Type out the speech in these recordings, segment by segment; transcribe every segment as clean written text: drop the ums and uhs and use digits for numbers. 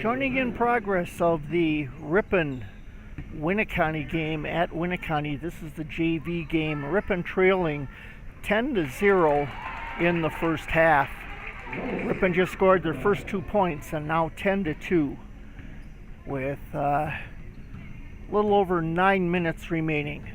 Joining in progress of the Ripon Winneconne game at Winneconne. This is the JV game. Ripon trailing 10-0 in the first half. Ripon just scored their first 2 points and now 10-2 with a little over 9 minutes remaining.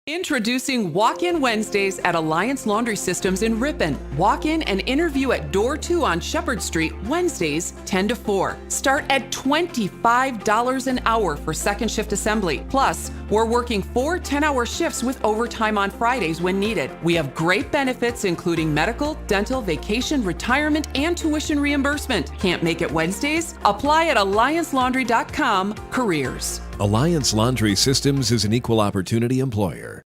Introducing Walk-In Wednesdays at Alliance Laundry Systems in Ripon. Walk in and interview at Door 2 on Shepherd Street, Wednesdays 10 to 4. Start at $25 an hour for second shift assembly. Plus, we're working 4 10-hour shifts with overtime on Fridays when needed. We have great benefits including medical, dental, vacation, retirement, and tuition reimbursement. Can't make it Wednesdays? Apply at alliancelaundry.com careers. Alliance Laundry Systems is an equal opportunity employer.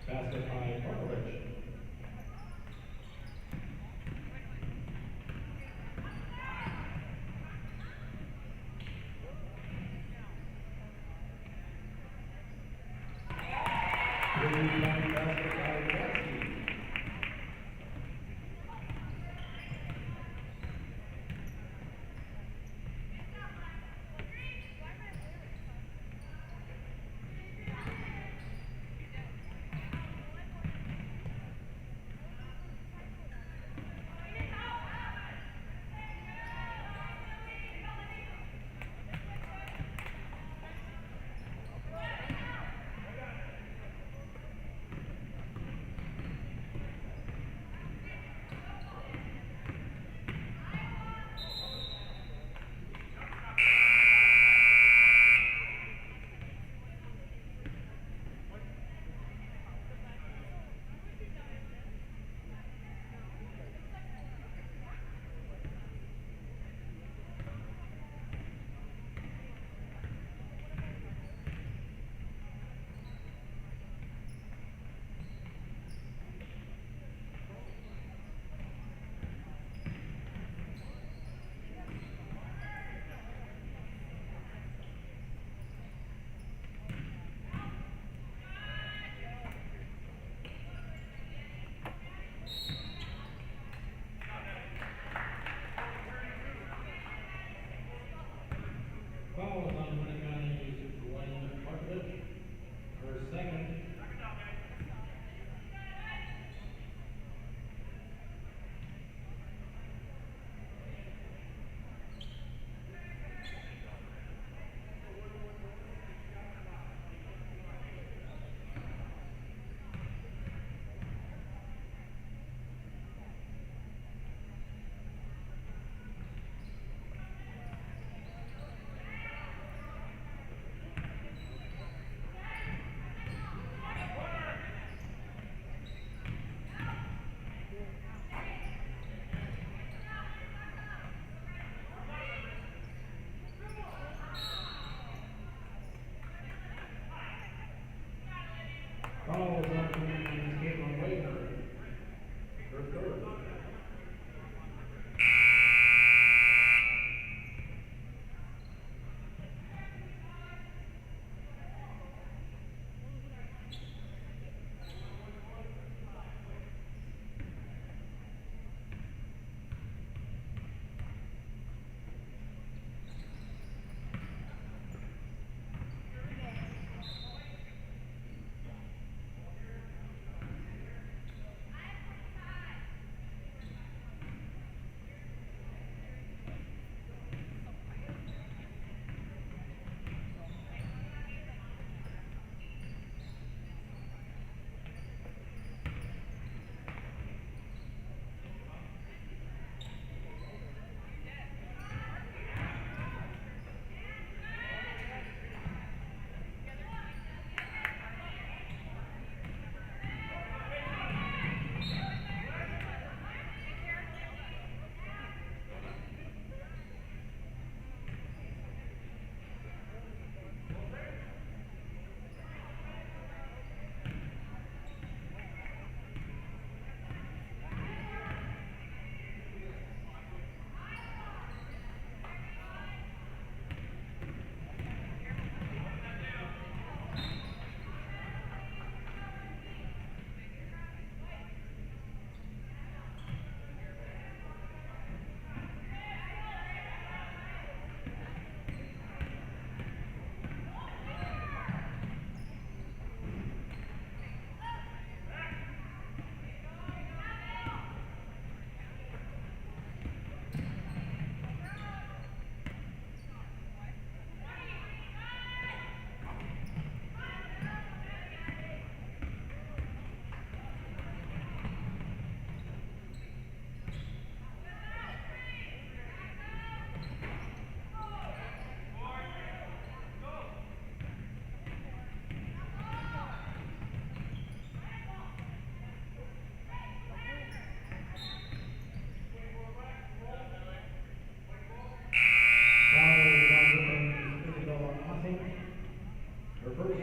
Basket by Markovich. Three-point basket by Varsity. Foul is on Winneconne's Dwayne Markovich. Her second. Foul is on Winneconne's Caitlin Wagner. Her third. Her first.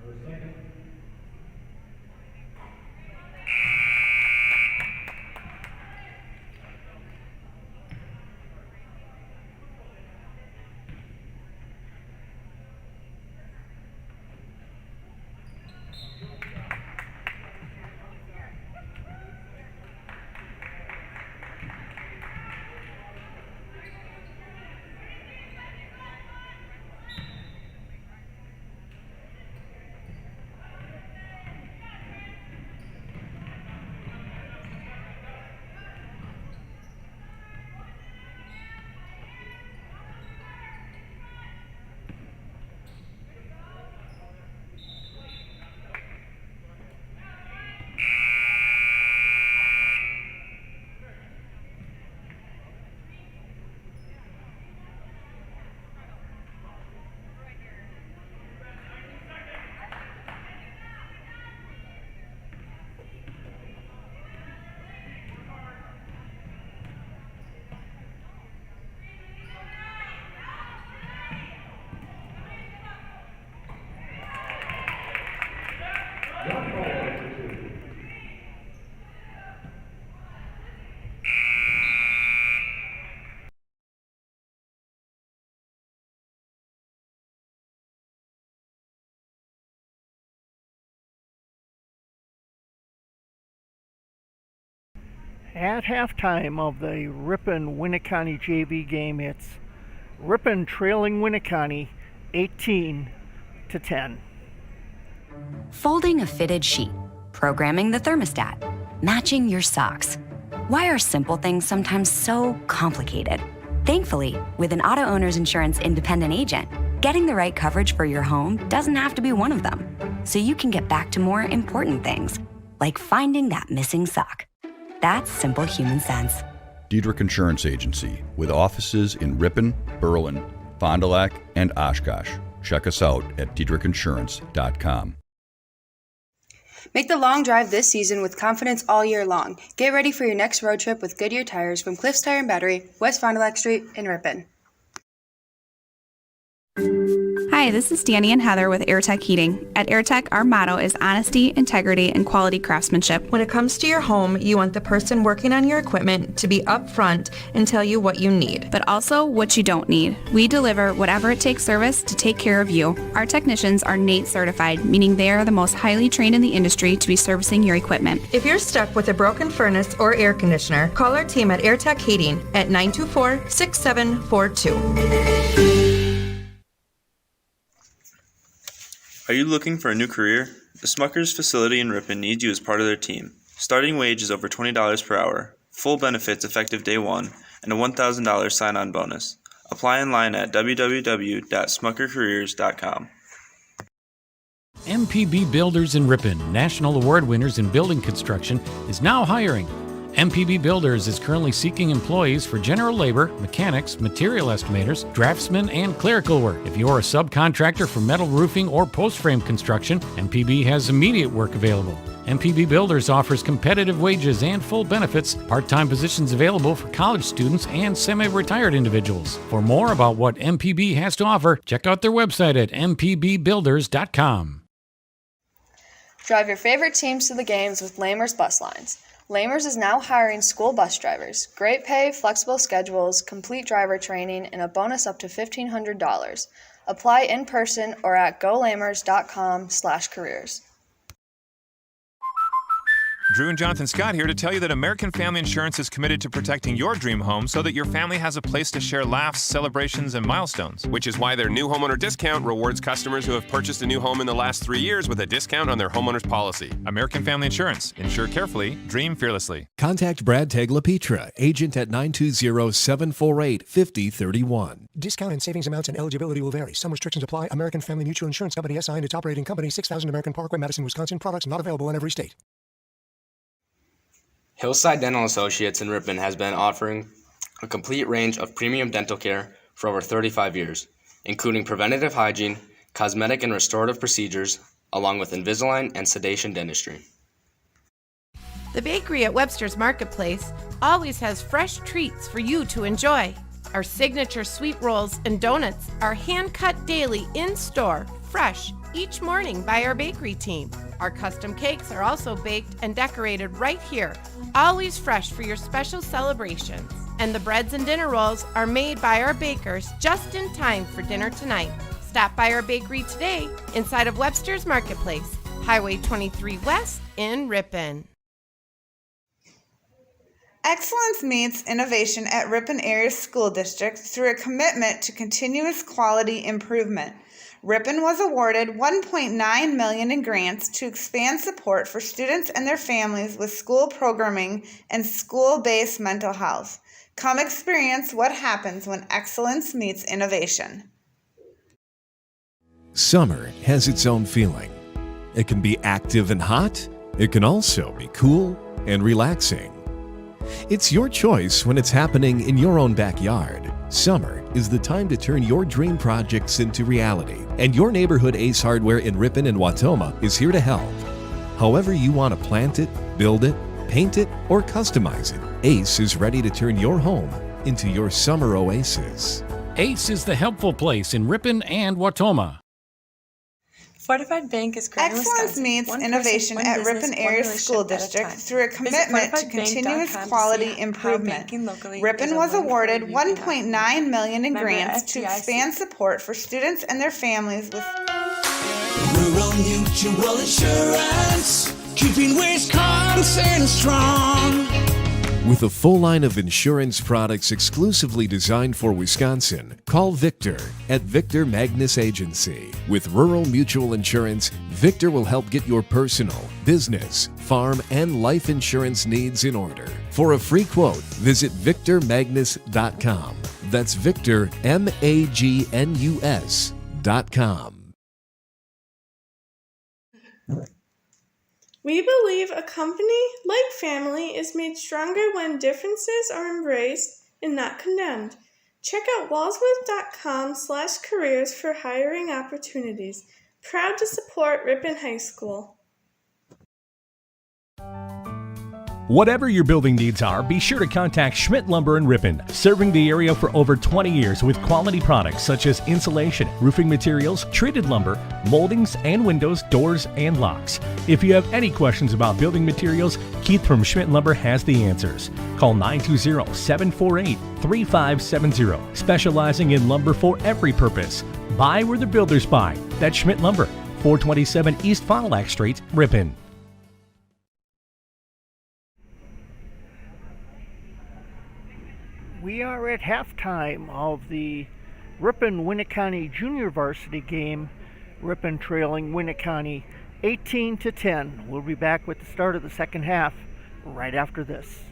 Her second. At halftime of the Ripon Winneconne JV game, it's Ripon trailing Winneconne 18-10. Folding a fitted sheet, programming the thermostat, matching your socks. Why are simple things sometimes so complicated? Thankfully, with an auto owner's insurance independent agent, getting the right coverage for your home doesn't have to be one of them. So you can get back to more important things, like finding that missing sock. That's simple human sense. Diedrich Insurance Agency, with offices in Ripon, Berlin, Fond du Lac, and Oshkosh. Check us out at diedrichinsurance.com. Make the long drive this season with confidence all year long. Get ready for your next road trip with Goodyear tires from Cliffs Tire and Battery, West Fond du Lac Street in Ripon. Hi, this is Danny and Heather with AirTech Heating. At AirTech, our motto is honesty, integrity, and quality craftsmanship. When it comes to your home, you want the person working on your equipment to be upfront and tell you what you need. But also what you don't need. We deliver whatever it takes service to take care of you. Our technicians are NATE certified, meaning they are the most highly trained in the industry to be servicing your equipment. If you're stuck with a broken furnace or air conditioner, call our team at AirTech Heating at 924-6742. Are you looking for a new career? The Smucker's facility in Ripon needs you as part of their team. Starting wage is over $20 per hour, full benefits effective day one, and a $1,000 sign-on bonus. Apply online at www.smuckercareers.com. MPB Builders in Ripon, national award winners in building construction, is now hiring. MPB Builders is currently seeking employees for general labor, mechanics, material estimators, draftsmen, and clerical work. If you are a subcontractor for metal roofing or post-frame construction, MPB has immediate work available. MPB Builders offers competitive wages and full benefits, part-time positions available for college students and semi-retired individuals. For more about what MPB has to offer, check out their website at mpbbuilders.com. Drive your favorite teams to the games with Lamers Bus Lines. Lamers is now hiring school bus drivers. Great pay, flexible schedules, complete driver training, and a bonus up to $1,500. Apply in person or at golamers.com/careers. Drew and Jonathan Scott here to tell you that American Family Insurance is committed to protecting your dream home so that your family has a place to share laughs, celebrations, and milestones. Which is why their new homeowner discount rewards customers who have purchased a new home in the last 3 years with a discount on their homeowner's policy. American Family Insurance. Insure carefully, dream fearlessly. Contact Brad Tegla-Petra, agent at 920-748-5031. Discount and savings amounts and eligibility will vary. Some restrictions apply. American Family Mutual Insurance Company, SI, and its operating company, 6000 American Parkway, Madison, Wisconsin. Products not available in every state. Hillside Dental Associates in Ripon has been offering a complete range of premium dental care for over 35 years, including preventative hygiene, cosmetic and restorative procedures, along with Invisalign and sedation dentistry. The bakery at Webster's Marketplace always has fresh treats for you to enjoy. Our signature sweet rolls and donuts are hand-cut daily in-store, fresh, each morning by our bakery team. Our custom cakes are also baked and decorated right here, always fresh for your special celebrations. And the breads and dinner rolls are made by our bakers just in time for dinner tonight. Stop by our bakery today inside of Webster's Marketplace, Highway 23 West in Ripon. Excellence meets innovation at Ripon Area School District through a commitment to continuous quality improvement. Ripon was awarded $1.9 million in grants to expand support for students and their families with school programming and school-based mental health. Come experience what happens when excellence meets innovation. Summer has its own feeling. It can be active and hot. It can also be cool and relaxing. It's your choice when it's happening in your own backyard. Summer is the time to turn your dream projects into reality, and your neighborhood Ace Hardware in Ripon and Wautoma is here to help. However you want to plant it, build it, paint it, or customize it, Ace is ready to turn your home into your summer oasis. Ace is the helpful place in Ripon and Wautoma. Fortified Bank is growing Excellence meets innovation at Ripon Area School District through a commitment to continuous quality improvement. Ripon was awarded $1.9 million in grants to expand support for students and their families with Rural Mutual Insurance, keeping Wisconsin strong. With a full line of insurance products exclusively designed for Wisconsin, call Victor at Victor Magnus Agency. With Rural Mutual Insurance, Victor will help get your personal, business, farm, and life insurance needs in order. For a free quote, visit victormagnus.com. That's Victor, MAGNUS.com. We believe a company, like family, is made stronger when differences are embraced and not condemned. Check out walsworth.com/careers for hiring opportunities. Proud to support Ripon High School. Whatever your building needs are, be sure to contact Schmidt Lumber in Ripon, serving the area for over 20 years with quality products such as insulation, roofing materials, treated lumber, moldings, and windows, doors, and locks. If you have any questions about building materials, Keith from Schmidt Lumber has the answers. Call 920-748-3570, specializing in lumber for every purpose. Buy where the builders buy. That's Schmidt Lumber, 427 East Fond du Lac Street, Ripon. We are at halftime of the Ripon Winneconne Junior Varsity game. Ripon trailing Winneconne 18-10. We'll be back with the start of the second half right after this.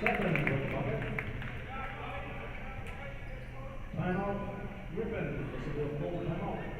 Second for the bucket. Timeout, Ripon. This will be a full timeout.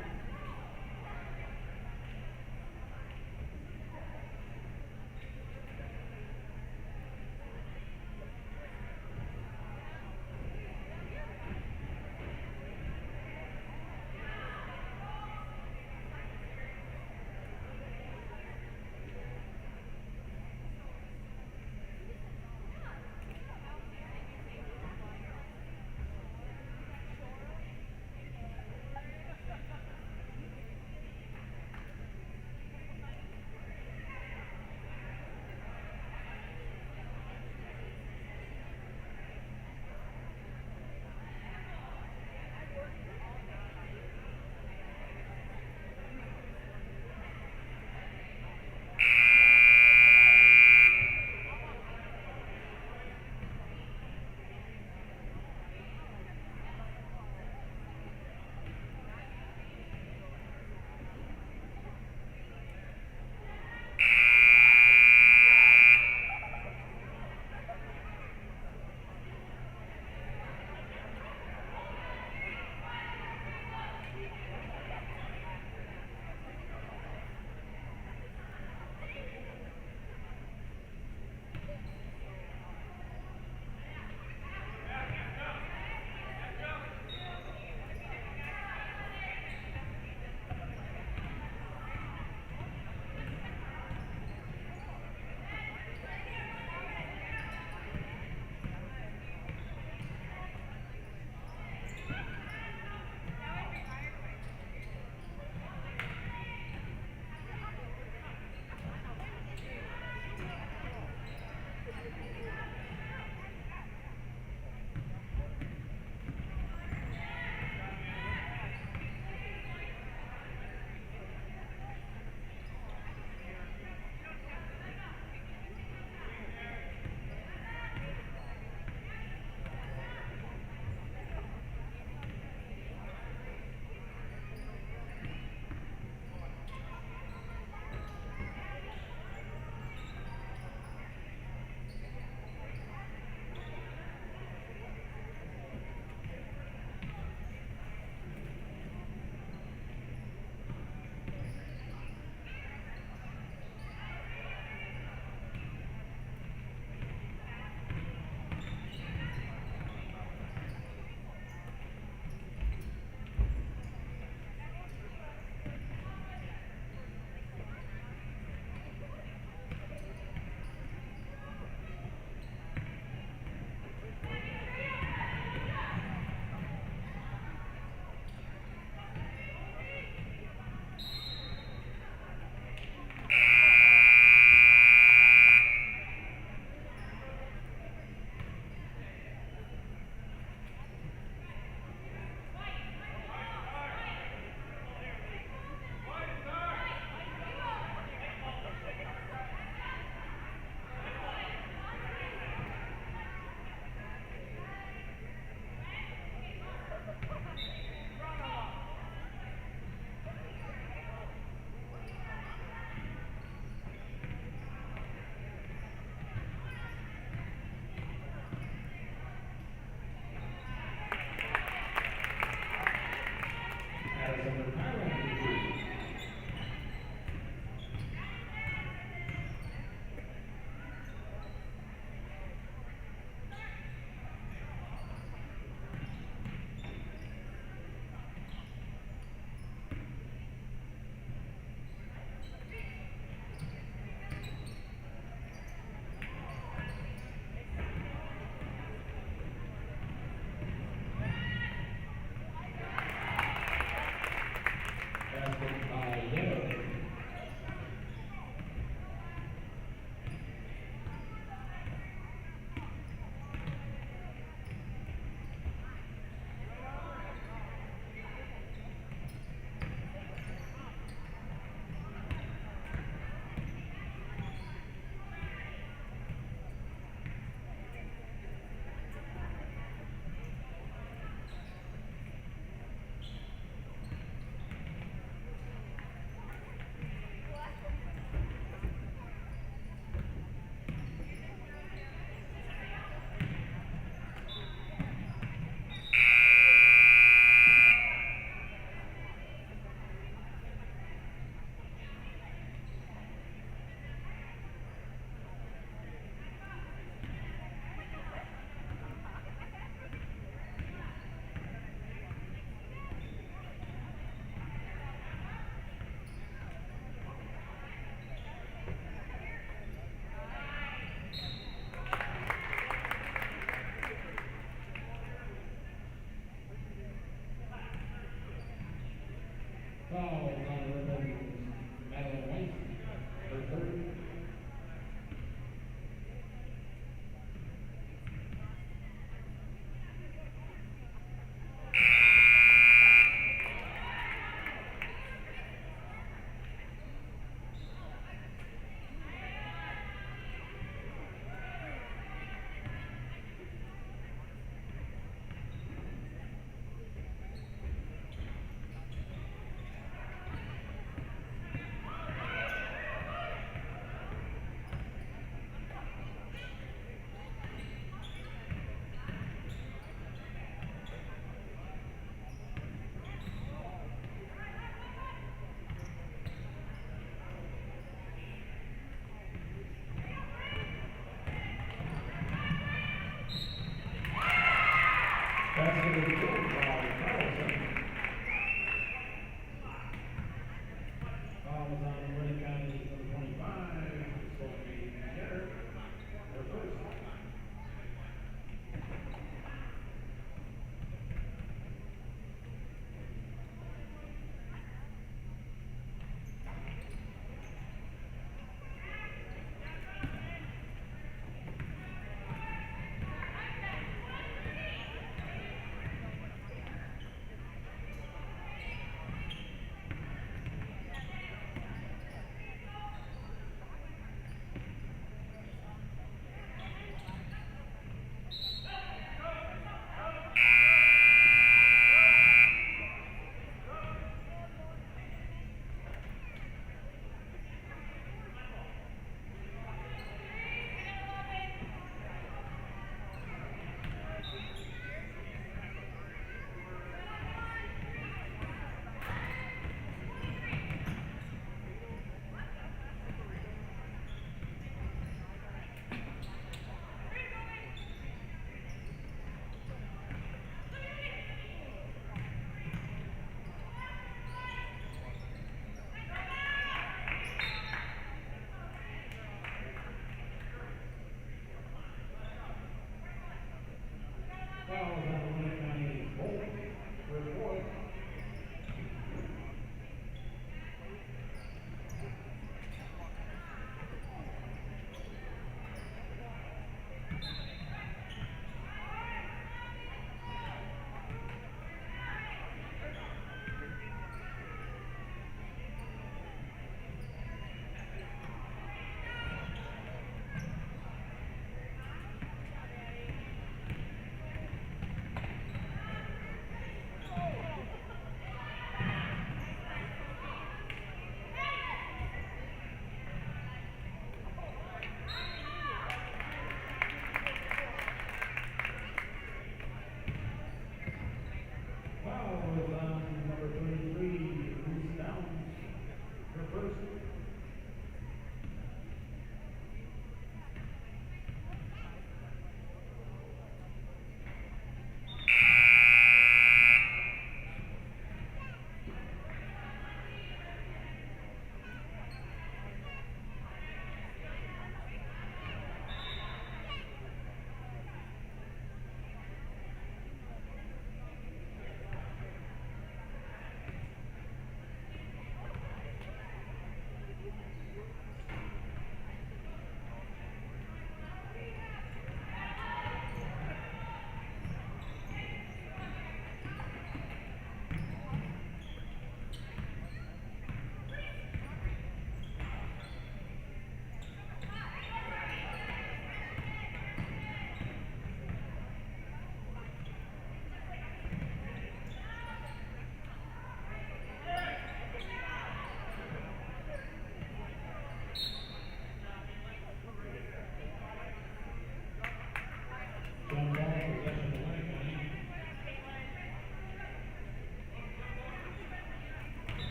Jump ball, possession to Winneconne.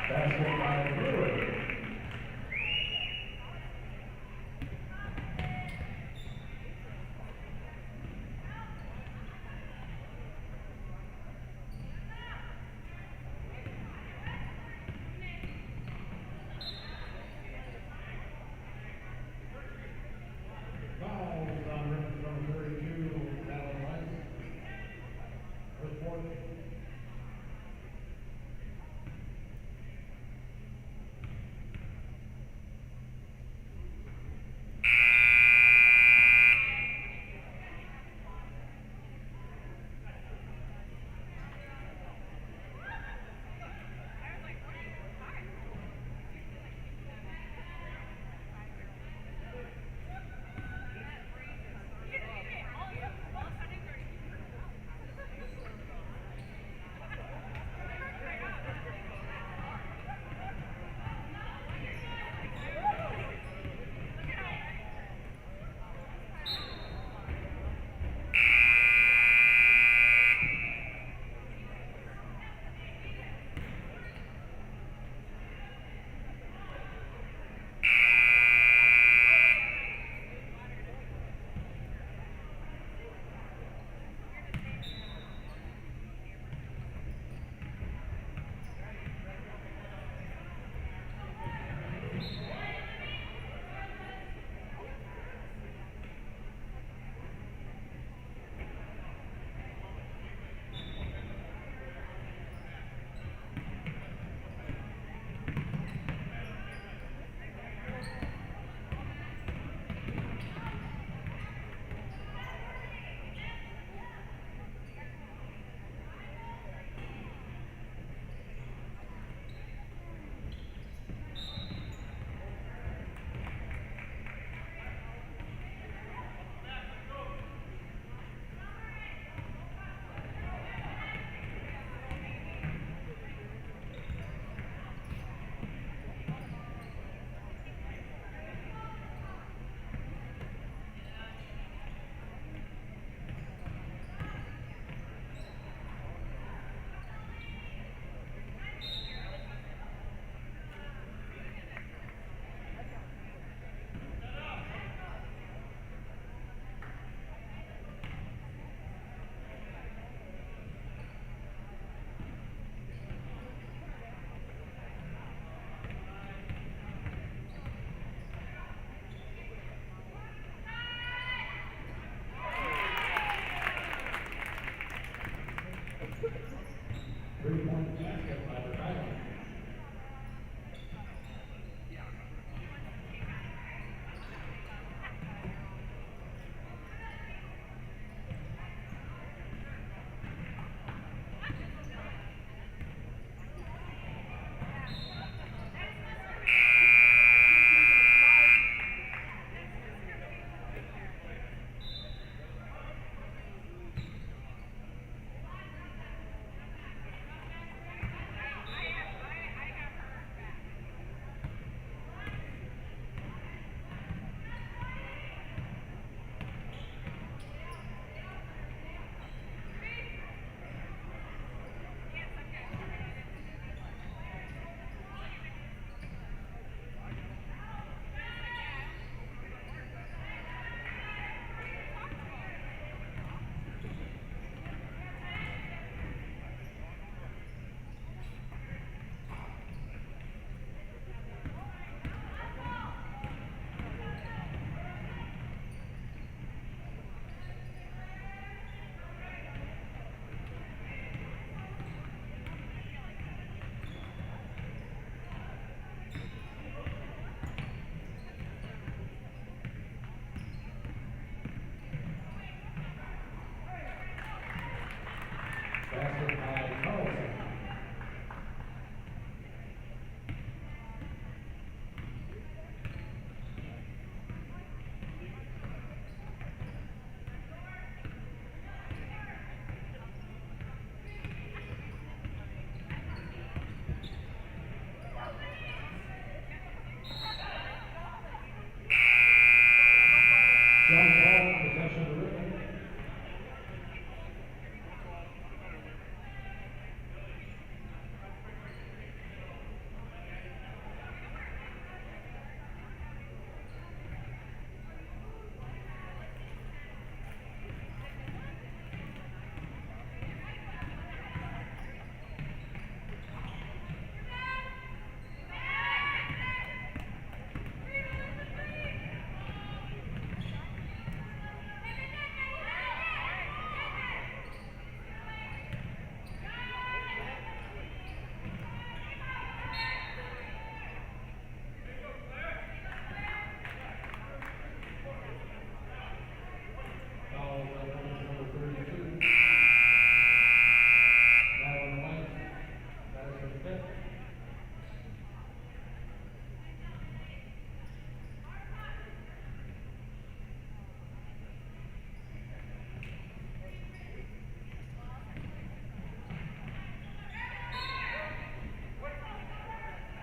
Basket by Brewer. Fouls on Ripon number 32, Alan Weiss. First fourth. Jump ball, possession of Ripon.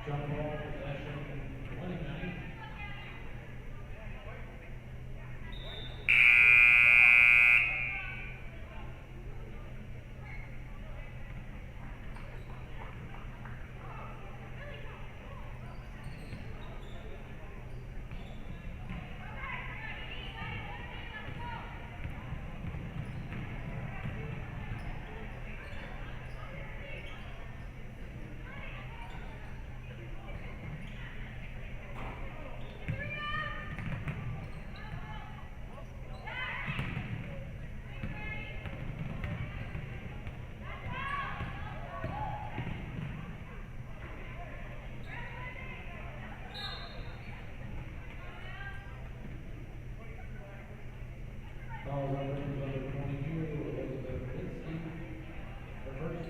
Jump ball, possession, 29. Fouls on Ripon's number 22, Elizabeth Winsky, her first.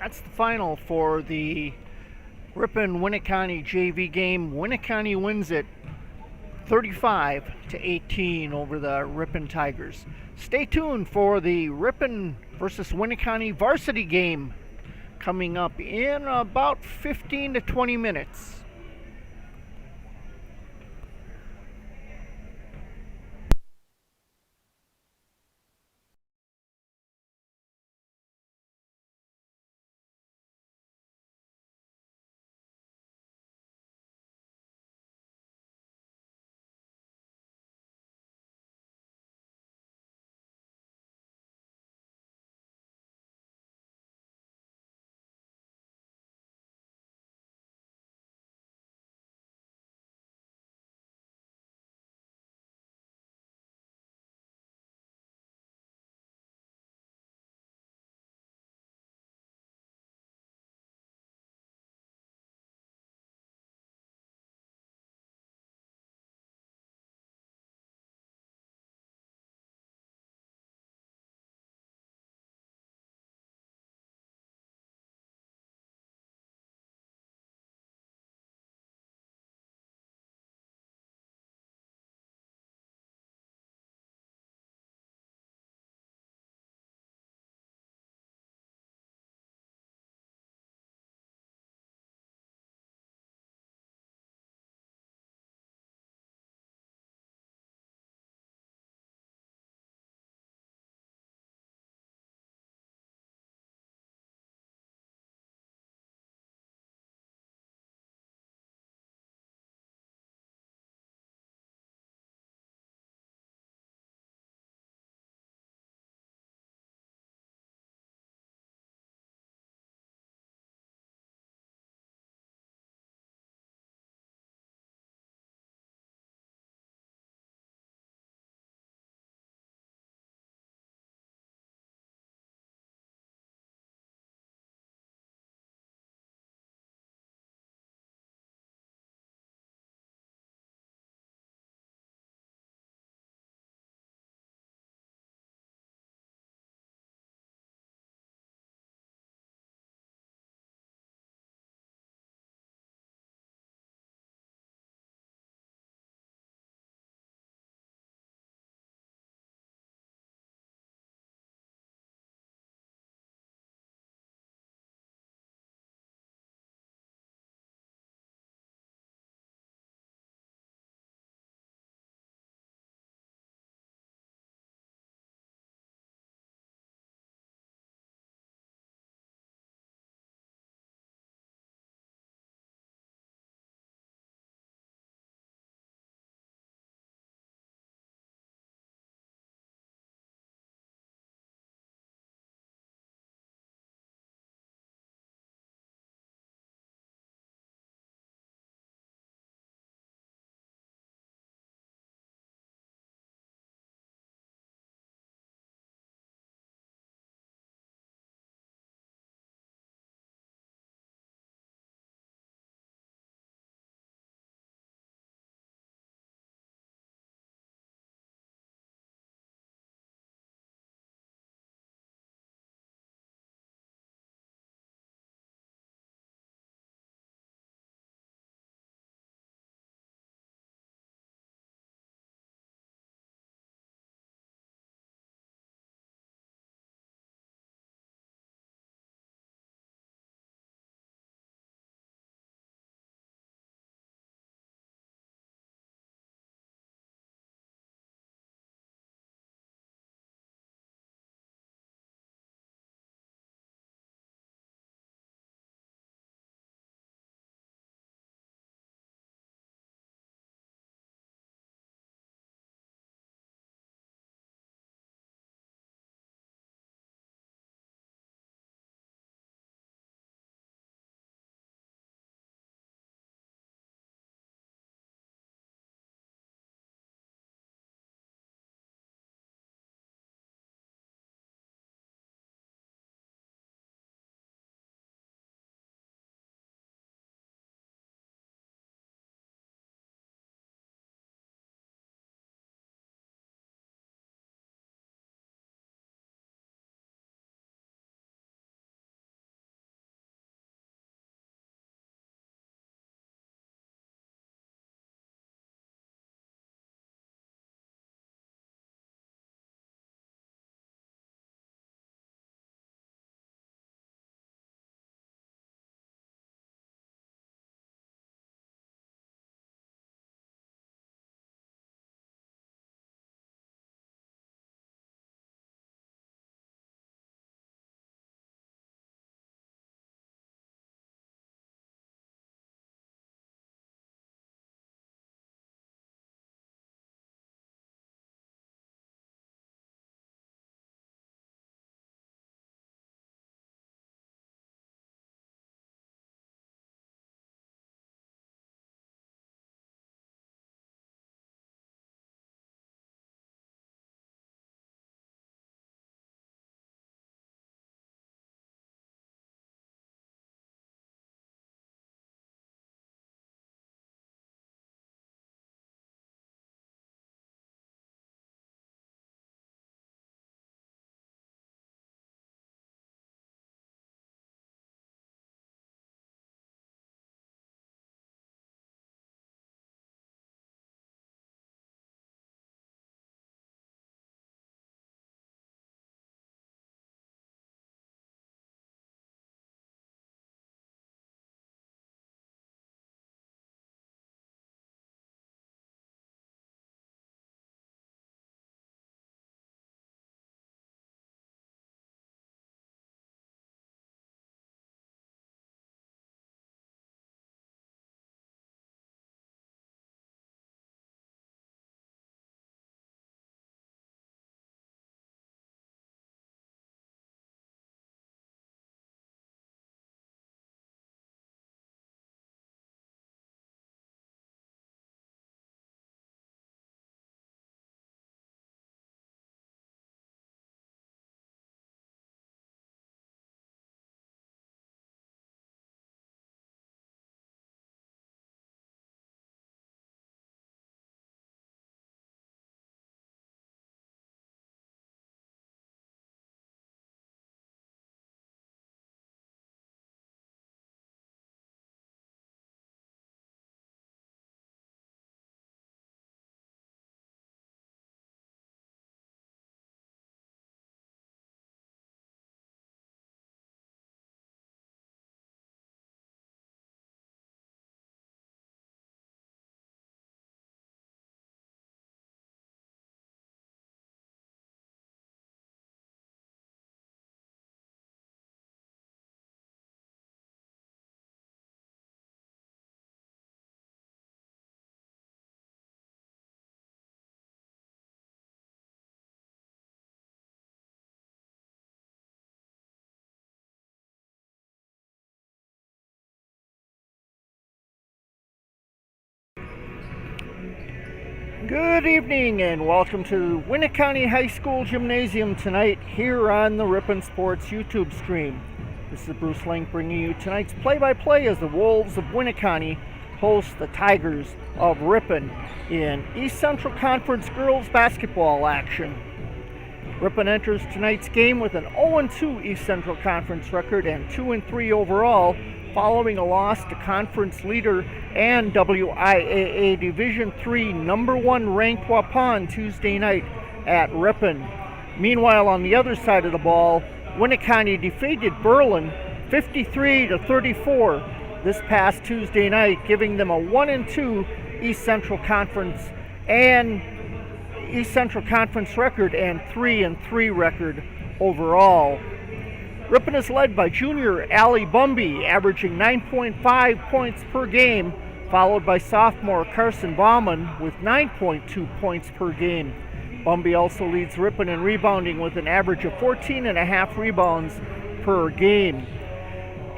That's the final for the Ripon Winneconne JV game. Winneconne wins it 35-18 over the Ripon Tigers. Stay tuned for the Ripon versus Winneconne varsity game coming up in about 15 to 20 minutes. Good evening and welcome to Winneconne High School Gymnasium tonight here on the Ripon Sports YouTube stream. This is Bruce Link bringing you tonight's play-by-play as the Wolves of Winneconne host the Tigers of Ripon in East Central Conference girls basketball action. Ripon enters tonight's game with an 0-2 East Central Conference record and 2-3 overall, following a loss to conference leader and WIAA Division III #1 ranked Waupun Tuesday night at Ripon. Meanwhile, on the other side of the ball, Winneconne defeated Berlin 53-34 this past Tuesday night, giving them a 1-2 East Central Conference record and 3-3 record overall. Ripon is led by junior Allie Bumby, averaging 9.5 points per game, followed by sophomore Carson Bauman with 9.2 points per game. Bumby also leads Ripon in rebounding with an average of 14.5 rebounds per game.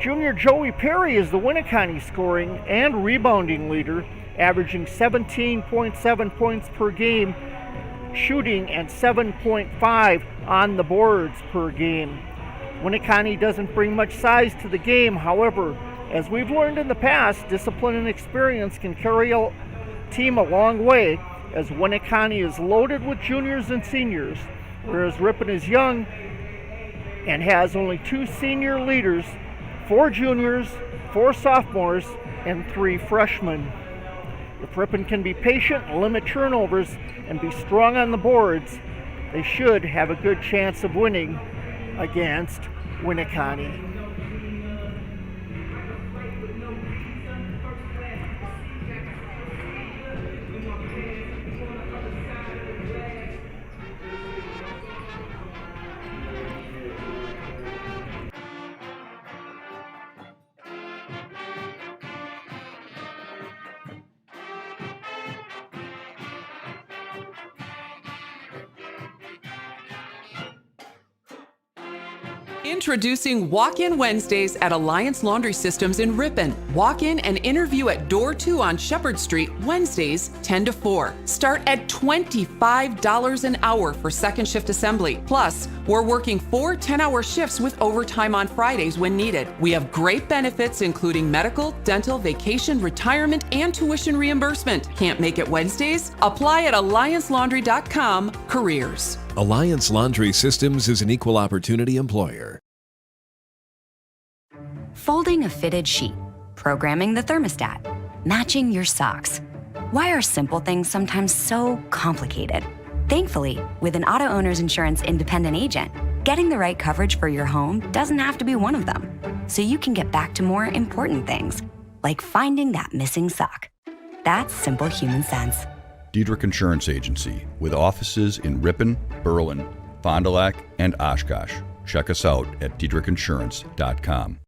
Junior Joey Perry is the Winneconne scoring and rebounding leader, averaging 17.7 points per game, shooting and 7.5 on the boards per game. Winneconne doesn't bring much size to the game. However, as we've learned in the past, discipline and experience can carry a team a long way, as Winneconne is loaded with juniors and seniors, whereas Ripon is young and has only 2 senior leaders, 4 juniors, 4 sophomores, and 3 freshmen. If Ripon can be patient, limit turnovers, and be strong on the boards, they should have a good chance of winning against Winneconne. Introducing Walk-In Wednesdays at Alliance Laundry Systems in Ripon. Walk in and interview at Door 2 on Shepherd Street, Wednesdays 10 to 4. Start at $25 an hour for second shift assembly. Plus, we're working 4 10-hour shifts with overtime on Fridays when needed. We have great benefits including medical, dental, vacation, retirement, and tuition reimbursement. Can't make it Wednesdays? Apply at alliancelaundry.com careers. Alliance Laundry Systems is an equal opportunity employer. Folding a fitted sheet, programming the thermostat, matching your socks. Why are simple things sometimes so complicated? Thankfully, with an auto owner's insurance independent agent, getting the right coverage for your home doesn't have to be one of them. So you can get back to more important things, like finding that missing sock. That's simple human sense. Diedrich Insurance Agency, with offices in Ripon, Berlin, Fond du Lac, and Oshkosh. Check us out at diedrichinsurance.com.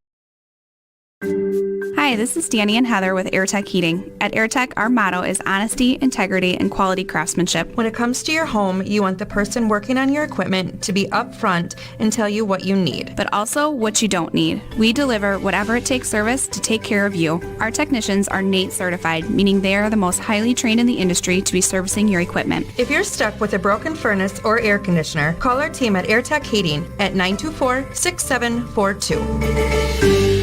Hi, this is Danny and Heather with AirTech Heating. At AirTech, our motto is honesty, integrity, and quality craftsmanship. When it comes to your home, you want the person working on your equipment to be upfront and tell you what you need. But also what you don't need. We deliver whatever it takes service to take care of you. Our technicians are NATE certified, meaning they are the most highly trained in the industry to be servicing your equipment. If you're stuck with a broken furnace or air conditioner, call our team at AirTech Heating at 924-6742.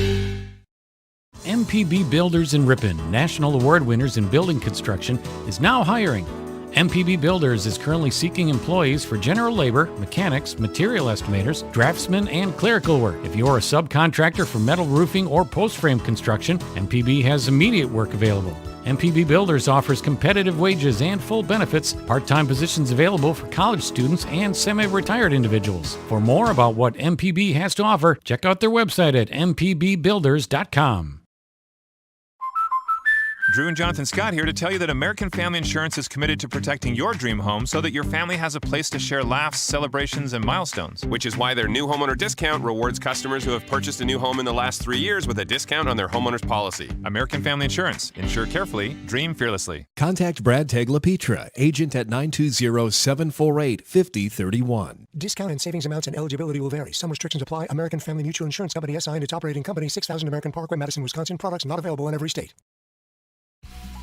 MPB Builders in Ripon, national award winners in building construction, is now hiring. MPB Builders is currently seeking employees for general labor, mechanics, material estimators, draftsmen, and clerical work. If you're a subcontractor for metal roofing or post-frame construction, MPB has immediate work available. MPB Builders offers competitive wages and full benefits, part-time positions available for college students and semi-retired individuals. For more about what MPB has to offer, check out their website at mpbbuilders.com. Drew and Jonathan Scott here to tell you that American Family Insurance is committed to protecting your dream home so that your family has a place to share laughs, celebrations, and milestones. Which is why their new homeowner discount rewards customers who have purchased a new home in the last 3 years with a discount on their homeowner's policy. American Family Insurance. Insure carefully, dream fearlessly. Contact Brad Tegla-Petra, agent at 920-748-5031. Discount and savings amounts and eligibility will vary. Some restrictions apply. American Family Mutual Insurance Company SI and its operating company, 6000 American Parkway, Madison, Wisconsin. Products not available in every state.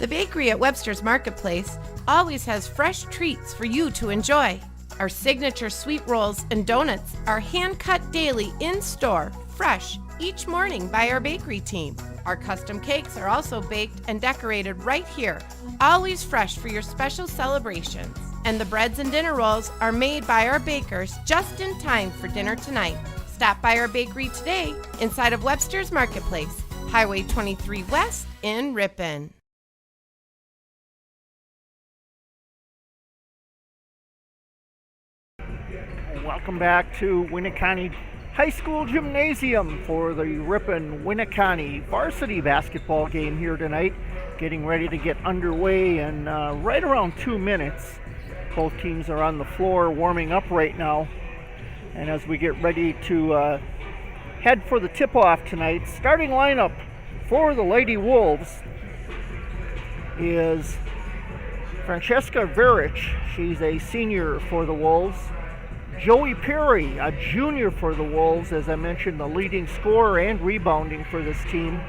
The bakery at Webster's Marketplace always has fresh treats for you to enjoy. Our signature sweet rolls and donuts are hand-cut daily in-store, fresh, each morning by our bakery team. Our custom cakes are also baked and decorated right here, always fresh for your special celebrations. And the breads and dinner rolls are made by our bakers just in time for dinner tonight. Stop by our bakery today inside of Webster's Marketplace, Highway 23 West in Ripon. Welcome back to Winneconne High School Gymnasium for the Ripon Winneconne varsity basketball game here tonight. Getting ready to get underway in right around 2 minutes. Both teams are on the floor warming up right now. And as we get ready to head for the tip-off tonight, starting lineup for the Lady Wolves is Francesca Verich. She's a senior for the Wolves. Joey Perry, a junior for the Wolves, as I mentioned, the leading scorer and rebounding for this team.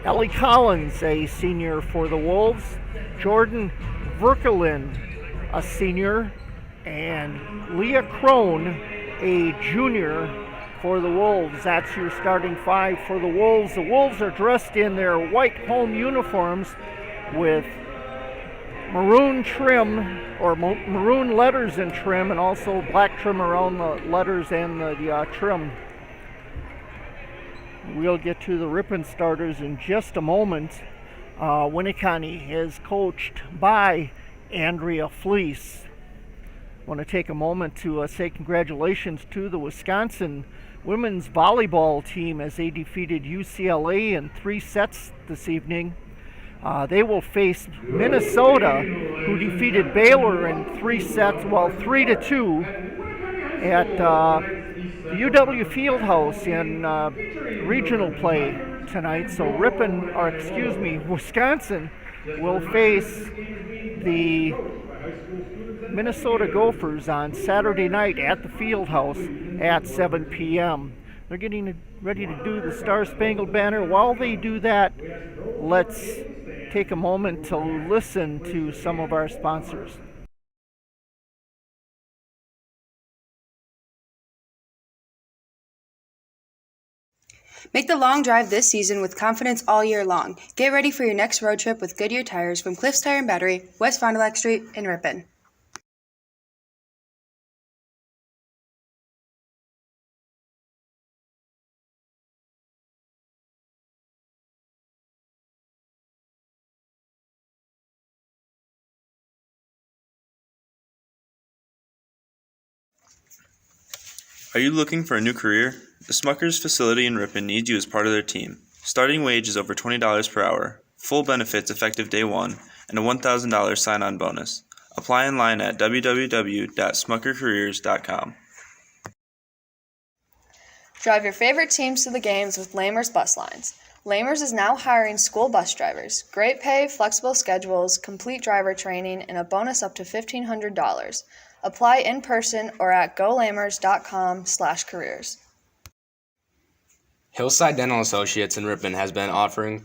Ellie Collins, a senior for the Wolves. Jordan Verkelin, a senior. And Leah Crone, a junior for the Wolves. That's your starting five for the Wolves. The Wolves are dressed in their white home uniforms with maroon trim, or maroon letters and trim, and also black trim around the letters and the trim. We'll get to the Ripon starters in just a moment. Winneconne is coached by Andrea Fleece. I want to take a moment to say congratulations to the Wisconsin women's volleyball team as they defeated UCLA in 3 sets this evening. They will face Minnesota, who defeated Baylor in 3 sets, 3-2 at the UW Fieldhouse in regional play tonight. So Wisconsin will face the Minnesota Gophers on Saturday night at the Fieldhouse at 7 p.m. They're getting ready to do the Star Spangled Banner. While they do that, let's take a moment to listen to some of our sponsors. Make the long drive this season with confidence all year long. Get ready for your next road trip with Goodyear tires from Cliffs Tire and Battery, West Fond du Lac Street in Ripon. Are you looking for a new career? The Smucker's facility in Ripon needs you as part of their team. Starting wage is over $20 per hour, full benefits effective day 1, and a $1,000 sign-on bonus. Apply online at www.smuckercareers.com. Drive your favorite teams to the games with Lamers Bus Lines. Lamers is now hiring school bus drivers. Great pay, flexible schedules, complete driver training, and a bonus up to $1,500. Apply in person or at golamers.com/careers. Hillside Dental Associates in Ripon has been offering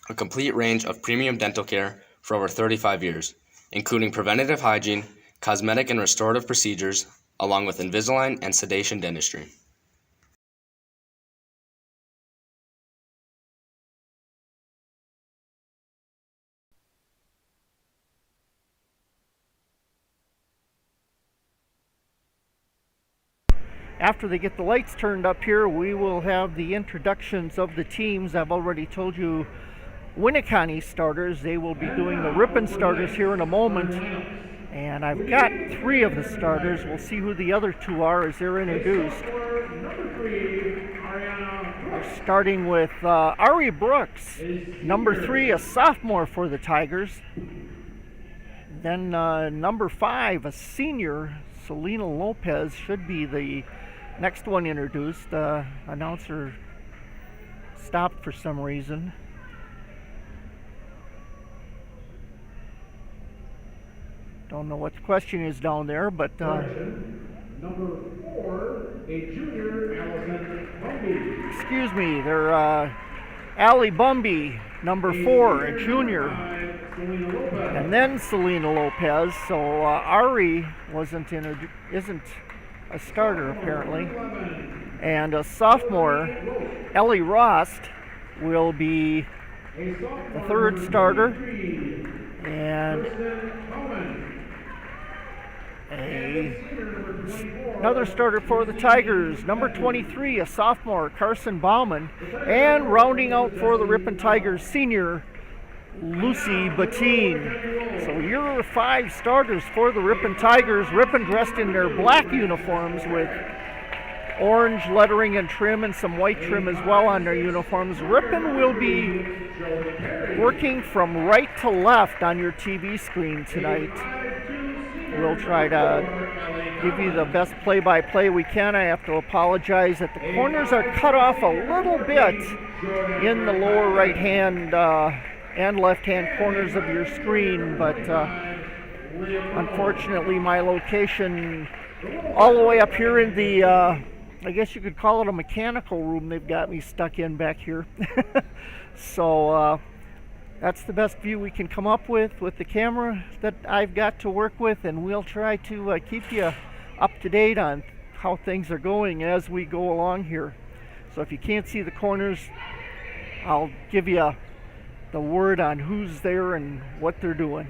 a complete range of premium dental care for over 35 years, including preventative hygiene, cosmetic and restorative procedures, along with Invisalign and sedation dentistry. After they get the lights turned up here, we will have the introductions of the teams. I've already told you Winneconne starters. They will be doing the Ripon starters here in a moment. And I've got 3 of the starters. We'll see who the other 2 are as they're introduced. We're starting with Ari Brooks, number 3, a sophomore for the Tigers. Then number 5, a senior, Selena Lopez, should be the next one introduced. Announcer stopped for some reason. Don't know what the question is down there, but Number 4, a junior, Allison Humby. excuse me, they're Allie Bumby, number 4, a junior. And then Selena Lopez. So Ari isn't a starter apparently. And a sophomore, Ellie Rost, will be the 3rd starter. And another starter for the Tigers, number 23, a sophomore, Carson Bauman. And rounding out for the Ripon Tigers, senior, Lucy Bettine. So your 5 starters for the Ripon Tigers. Ripon dressed in their black uniforms with orange lettering and trim and some white trim as well on their uniforms. Ripon will be working from right to left on your TV screen tonight. We'll try to give you the best play-by-play we can. I have to apologize that the corners are cut off a little bit in the lower right-hand and left-hand corners of your screen, but unfortunately my location all the way up here in the I guess you could call it a mechanical room they've got me stuck in back here. So that's the best view we can come up with the camera that I've got to work with, and we'll try to keep you up to date on how things are going as we go along here. So if you can't see the corners, I'll give you the word on who's there and what they're doing.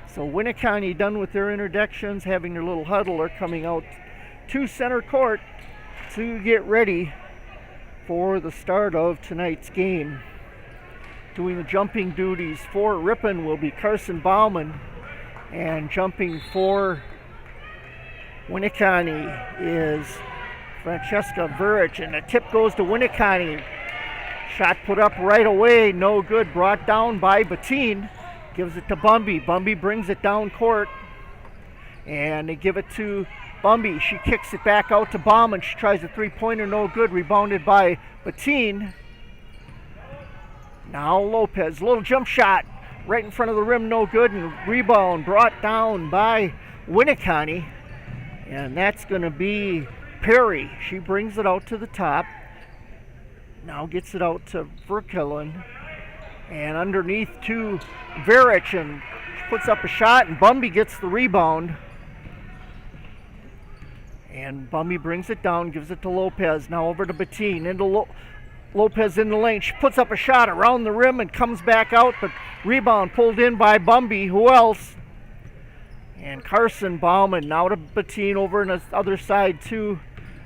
So Winneconne done with their introductions, having their little huddle, are coming out to center court to get ready for the start of tonight's game. Doing the jumping duties for Ripon will be Carson Bauman, and jumping for Winneconne is Francesca Verich, and the tip goes to Winneconne. Shot put up right away, no good, brought down by Bettine. Gives it to Bumby. Bumby brings it down court, and they give it to Bumby. She kicks it back out to Bauman. She tries a 3-pointer, no good, rebounded by Bettine. Now Lopez, little jump shot right in front of the rim, no good, and rebound brought down by Winneconne. And that's going to be Perry. She brings it out to the top. Now gets it out to Verkelen. And underneath to Verich, and she puts up a shot, and Bumby gets the rebound. And Bumby brings it down, gives it to Lopez. Now over to Bettine, into Lopez in the lane. She puts up a shot around the rim and comes back out, but rebound pulled in by Bumby. Who else? And Carson Bauman now to Bettine over on the other side to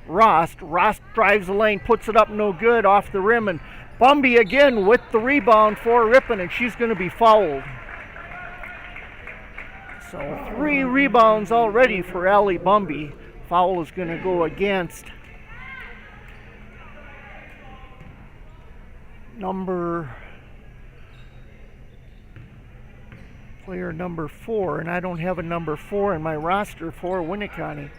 Rost. Rost drives the lane, puts it up, no good, off the rim, and Bumby again with the rebound for Ripon, and she's going to be fouled. So 3 rebounds already for Allie Bumby. Foul is going to go against player number 4, and I don't have a number 4 in my roster for Winneconne.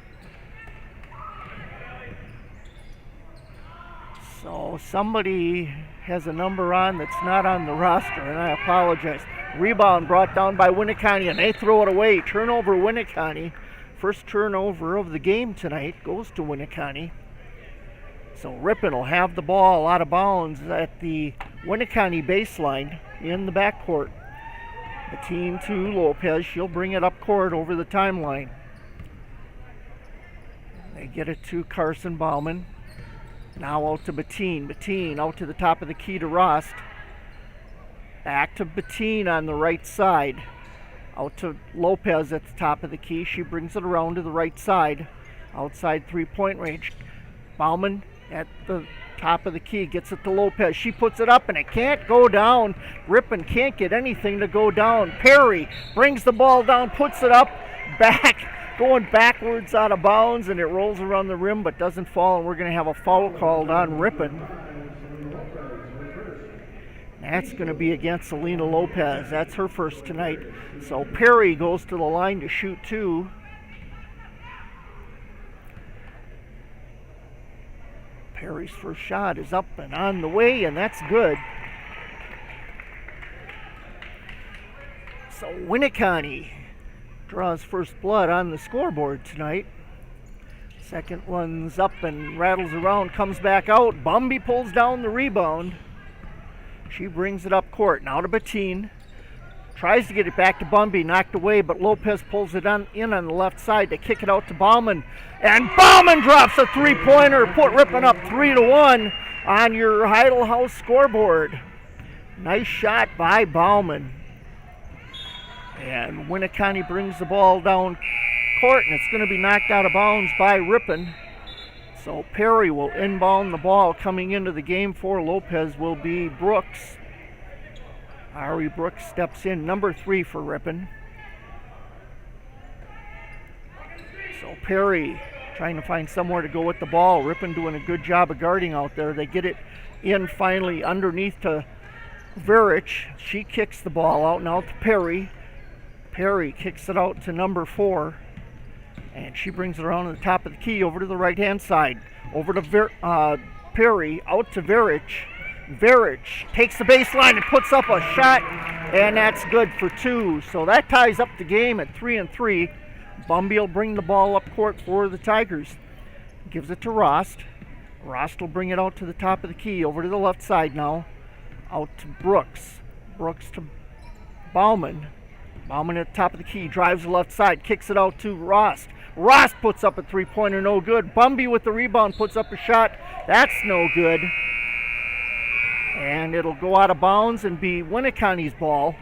So somebody has a number on that's not on the roster, and I apologize. Rebound brought down by Winneconne, and they throw it away. Turnover Winneconne. First turnover of the game tonight goes to Winneconne. So Ripon will have the ball out of bounds at the Winneconne baseline in the backcourt. Bettine to Lopez. She'll bring it up court over the timeline. They get it to Carson Bauman. Now out to Bettine. Bettine out to the top of the key to Rost. Back to Bettine on the right side. Out to Lopez at the top of the key. She brings it around to the right side. Outside 3-point range. Bauman at the top of the key gets it to Lopez. She puts it up and it can't go down. Ripon can't get anything to go down. Perry brings the ball down, puts it up, back, going backwards out of bounds, and it rolls around the rim but doesn't fall, and we're going to have a foul called on Ripon. That's going to be against Selena Lopez. That's her first tonight. So Perry goes to the line to shoot 2. Perry's first shot is up and on the way, and that's good. So Winneconne draws first blood on the scoreboard tonight. Second one's up and rattles around, comes back out. Bumby pulls down the rebound. She brings it up court. Now to Bettine. Tries to get it back to Bumby, knocked away, but Lopez pulls it in on the left side to kick it out to Bauman. And Bauman drops a three-pointer, put Ripon up 3-1 on your Heidel House scoreboard. Nice shot by Bauman. And Winneconne brings the ball down court, and it's going to be knocked out of bounds by Ripon. So Perry will inbound the ball. Coming into the game for Lopez will be Brooks. Ari Brooks steps in, number 3 for Ripon. So Perry trying to find somewhere to go with the ball. Ripon doing a good job of guarding out there. They get it in finally underneath to Verich. She kicks the ball out now to Perry. Perry kicks it out to number 4. And she brings it around to the top of the key over to the right-hand side. Over to Perry, out to Verich. Verich takes the baseline and puts up a shot, and that's good for 2. So that ties up the game at 3-3. Bumby will bring the ball up court for the Tigers. Gives it to Rost. Rost will bring it out to the top of the key, over to the left side now. Out to Brooks. Brooks to Bauman. Bauman at the top of the key, drives the left side, kicks it out to Rost. Rost puts up a three-pointer, no good. Bumby with the rebound puts up a shot. That's no good. And it'll go out of bounds and be Winneconne's ball.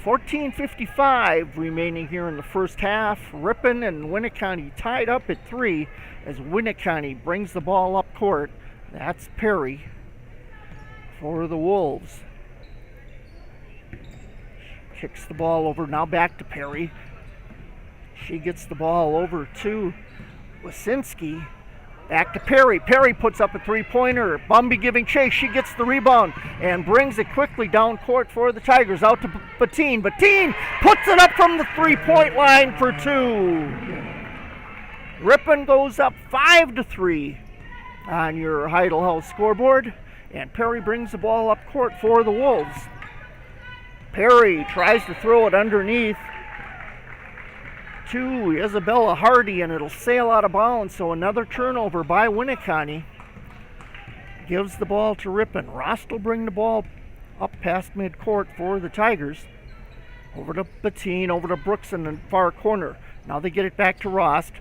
14:55 remaining here in the first half. Ripon and Winneconne tied up at 3 as Winneconne brings the ball up court. That's Perry for the Wolves. Kicks the ball over, now back to Perry. She gets the ball over to Wasinski. Back to Perry. Perry puts up a three-pointer. Bumby giving chase. She gets the rebound and brings it quickly down court for the Tigers. Out to Bettine. Bettine puts it up from the three-point line for 2. Ripon goes up 5-3 on your Heidel House scoreboard. And Perry brings the ball up court for the Wolves. Perry tries to throw it underneath to Isabella Hardy, and it'll sail out of bounds. So another turnover by Winneconne. Gives the ball to Ripon. Rost will bring the ball up past midcourt for the Tigers. Over to Bettine, over to Brooks in the far corner. Now they get it back to Rost.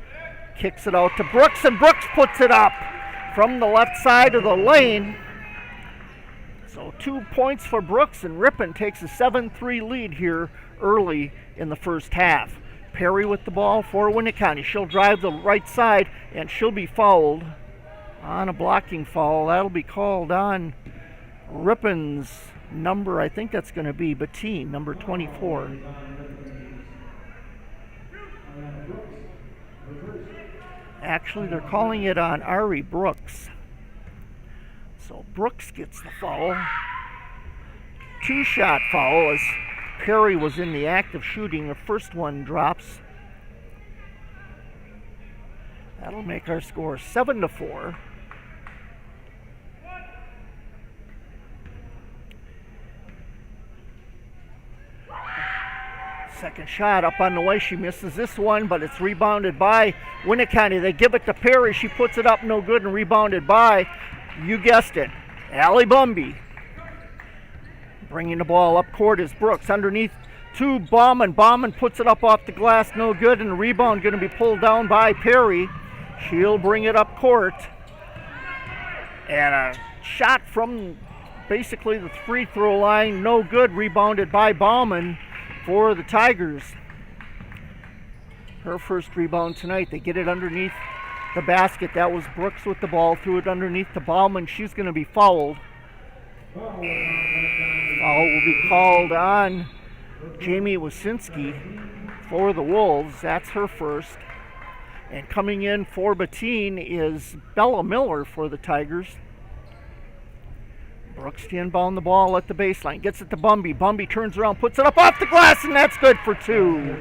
Kicks it out to Brooks, and Brooks puts it up from the left side of the lane. So 2 points for Brooks, and Ripon takes a 7-3 lead here early in the first half. Perry with the ball for Winneconne. She'll drive the right side, and she'll be fouled on a blocking foul. That'll be called on Ripon's number. I think that's going to be Bettine, number 24. Actually, they're calling it on Ari Brooks. So Brooks gets the foul. 2-shot foul as Perry was in the act of shooting. The first one drops. That'll make our score 7-4. Second shot up on the way. She misses this one, but it's rebounded by Winneconne. They give it to Perry. She puts it up, no good, and rebounded by, you guessed it, Allie Bumby. Bringing the ball up court is Brooks. Underneath to Bauman. Bauman puts it up off the glass, no good, and the rebound going to be pulled down by Perry. She'll bring it up court. And a shot from basically the free throw line, no good, rebounded by Bauman for the Tigers. Her first rebound tonight. They get it underneath the basket. That was Brooks with the ball, threw it underneath to Bauman. She's going to be fouled. Foul will be called on Jamie Wasinski for the Wolves. That's her first. And coming in for Bettine is Bella Miller for the Tigers. Brooks to inbound the ball at the baseline. Gets it to Bumby. Bumby turns around, puts it up off the glass, and that's good for 2.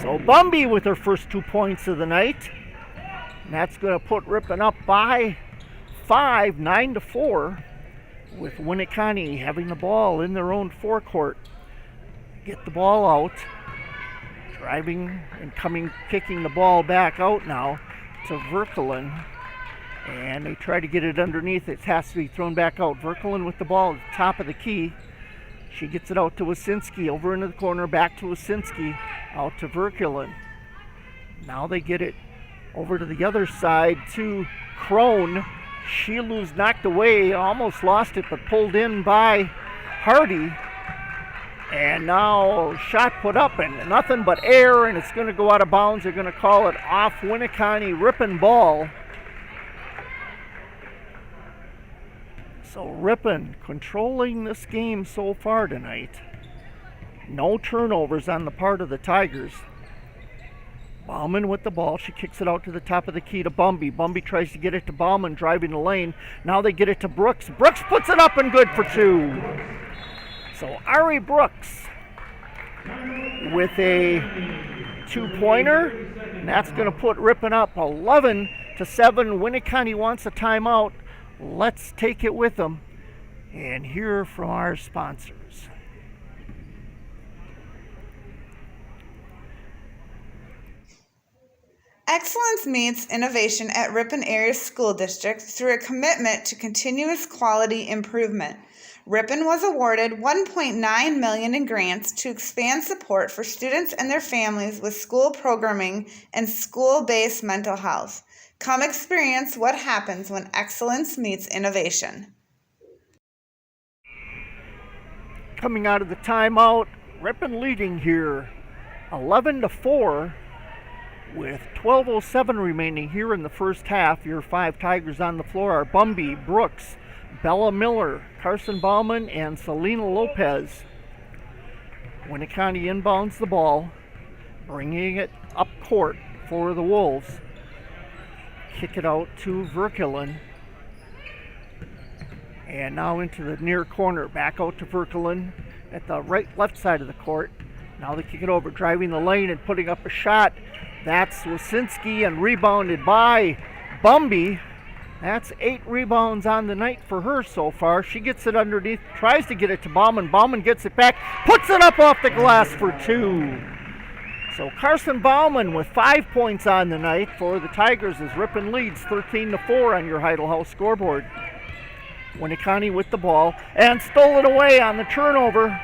So Bumby with her first 2 points of the night. And that's going to put Ripon up by 5, 9-4, with Winneconne having the ball in their own forecourt. Get the ball out. Driving and kicking the ball back out now to Verkelen. And they try to get it underneath. It has to be thrown back out. Verkelen with the ball at the top of the key. She gets it out to Wasinski, over into the corner, back to Wasinski, out to Verkelen. Now they get it over to the other side to Crone. Sheelu's knocked away, almost lost it, but pulled in by Hardy. And now shot put up and nothing but air, and it's going to go out of bounds. They're going to call it off Winneconne Ripon ball. So Ripon controlling this game so far tonight. No turnovers on the part of the Tigers. Bauman with the ball. She kicks it out to the top of the key to Bumby. Bumby tries to get it to Bauman, driving the lane. Now they get it to Brooks. Brooks puts it up and good for two. So Ari Brooks with a two-pointer. And that's going to put Ripon up 11-7. Winneconne wants a timeout. Let's take it with them and hear from our sponsors. Excellence meets innovation at Ripon Area School District through a commitment to continuous quality improvement. Ripon was awarded $1.9 million in grants to expand support for students and their families with school programming and school-based mental health. Come experience what happens when excellence meets innovation. Coming out of the timeout, Ripon leading here 11-4 with 12:07 remaining here in the first half. Your five Tigers on the floor are Bumby, Brooks, Bella Miller, Carson Bauman, and Selena Lopez. Winneconne inbounds the ball, bringing it up court for the Wolves. Kick it out to Verkelen. And now into the near corner. Back out to Verkelen at the left side of the court. Now they kick it over, driving the lane and putting up a shot. That's Wasinski and rebounded by Bumby. That's 8 rebounds on the night for her so far. She gets it underneath, tries to get it to Bauman. Bauman gets it back, puts it up off the glass for two. So Carson Bauman with 5 points on the night for the Tigers as Ripon leads 13-4 on your Heidel House scoreboard. Winneconne with the ball and stole it away on the turnover.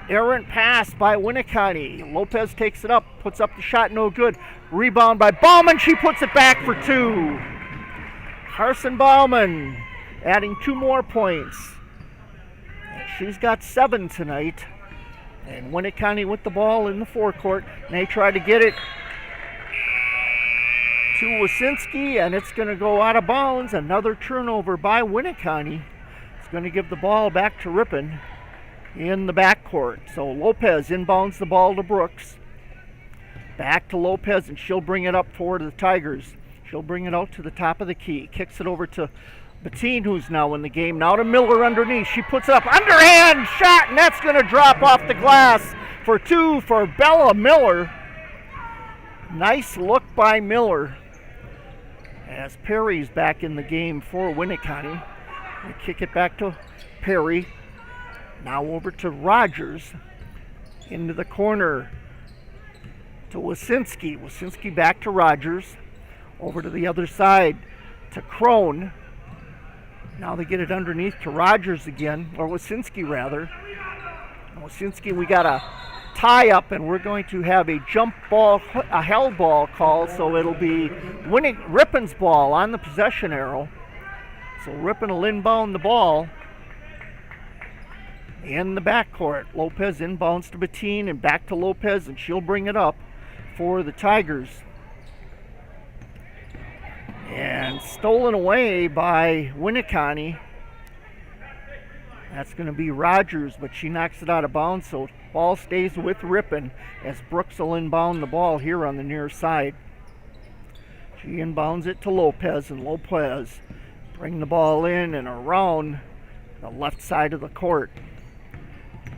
Errant pass by Winneconne. Lopez takes it up, puts up the shot, no good. Rebound by Bauman, she puts it back for two. Carson Bauman adding 2 more points. She's got 7 tonight. And Winneconne with the ball in the forecourt. And they try to get it to Wasinski, and it's going to go out of bounds. Another turnover by Winneconne. It's going to give the ball back to Ripon in the backcourt. So Lopez inbounds the ball to Brooks. Back to Lopez, and she'll bring it up for the Tigers. She'll bring it out to the top of the key. Kicks it over to Bettine, who's now in the game. Now to Miller underneath. She puts it up. Underhand shot, and that's going to drop off the glass for two for Bella Miller. Nice look by Miller. As Perry's back in the game for Winneconne. They kick it back to Perry. Now over to Rogers. Into the corner to Wasinski. Wasinski back to Rogers. Over to the other side to Crone. Now they get it underneath to Rogers again, or Wasinski rather. Wasinski, we got a tie up, and we're going to have a jump ball, a held ball call, so it'll be Ripon's ball on the possession arrow. So Ripon will inbound the ball in the backcourt. Lopez inbounds to Bettine and back to Lopez, and she'll bring it up for the Tigers. And stolen away by Winneconne. That's going to be Rogers, but she knocks it out of bounds, so ball stays with Ripon as Brooks will inbound the ball here on the near side. She inbounds it to Lopez, and Lopez bring the ball in and around the left side of the court.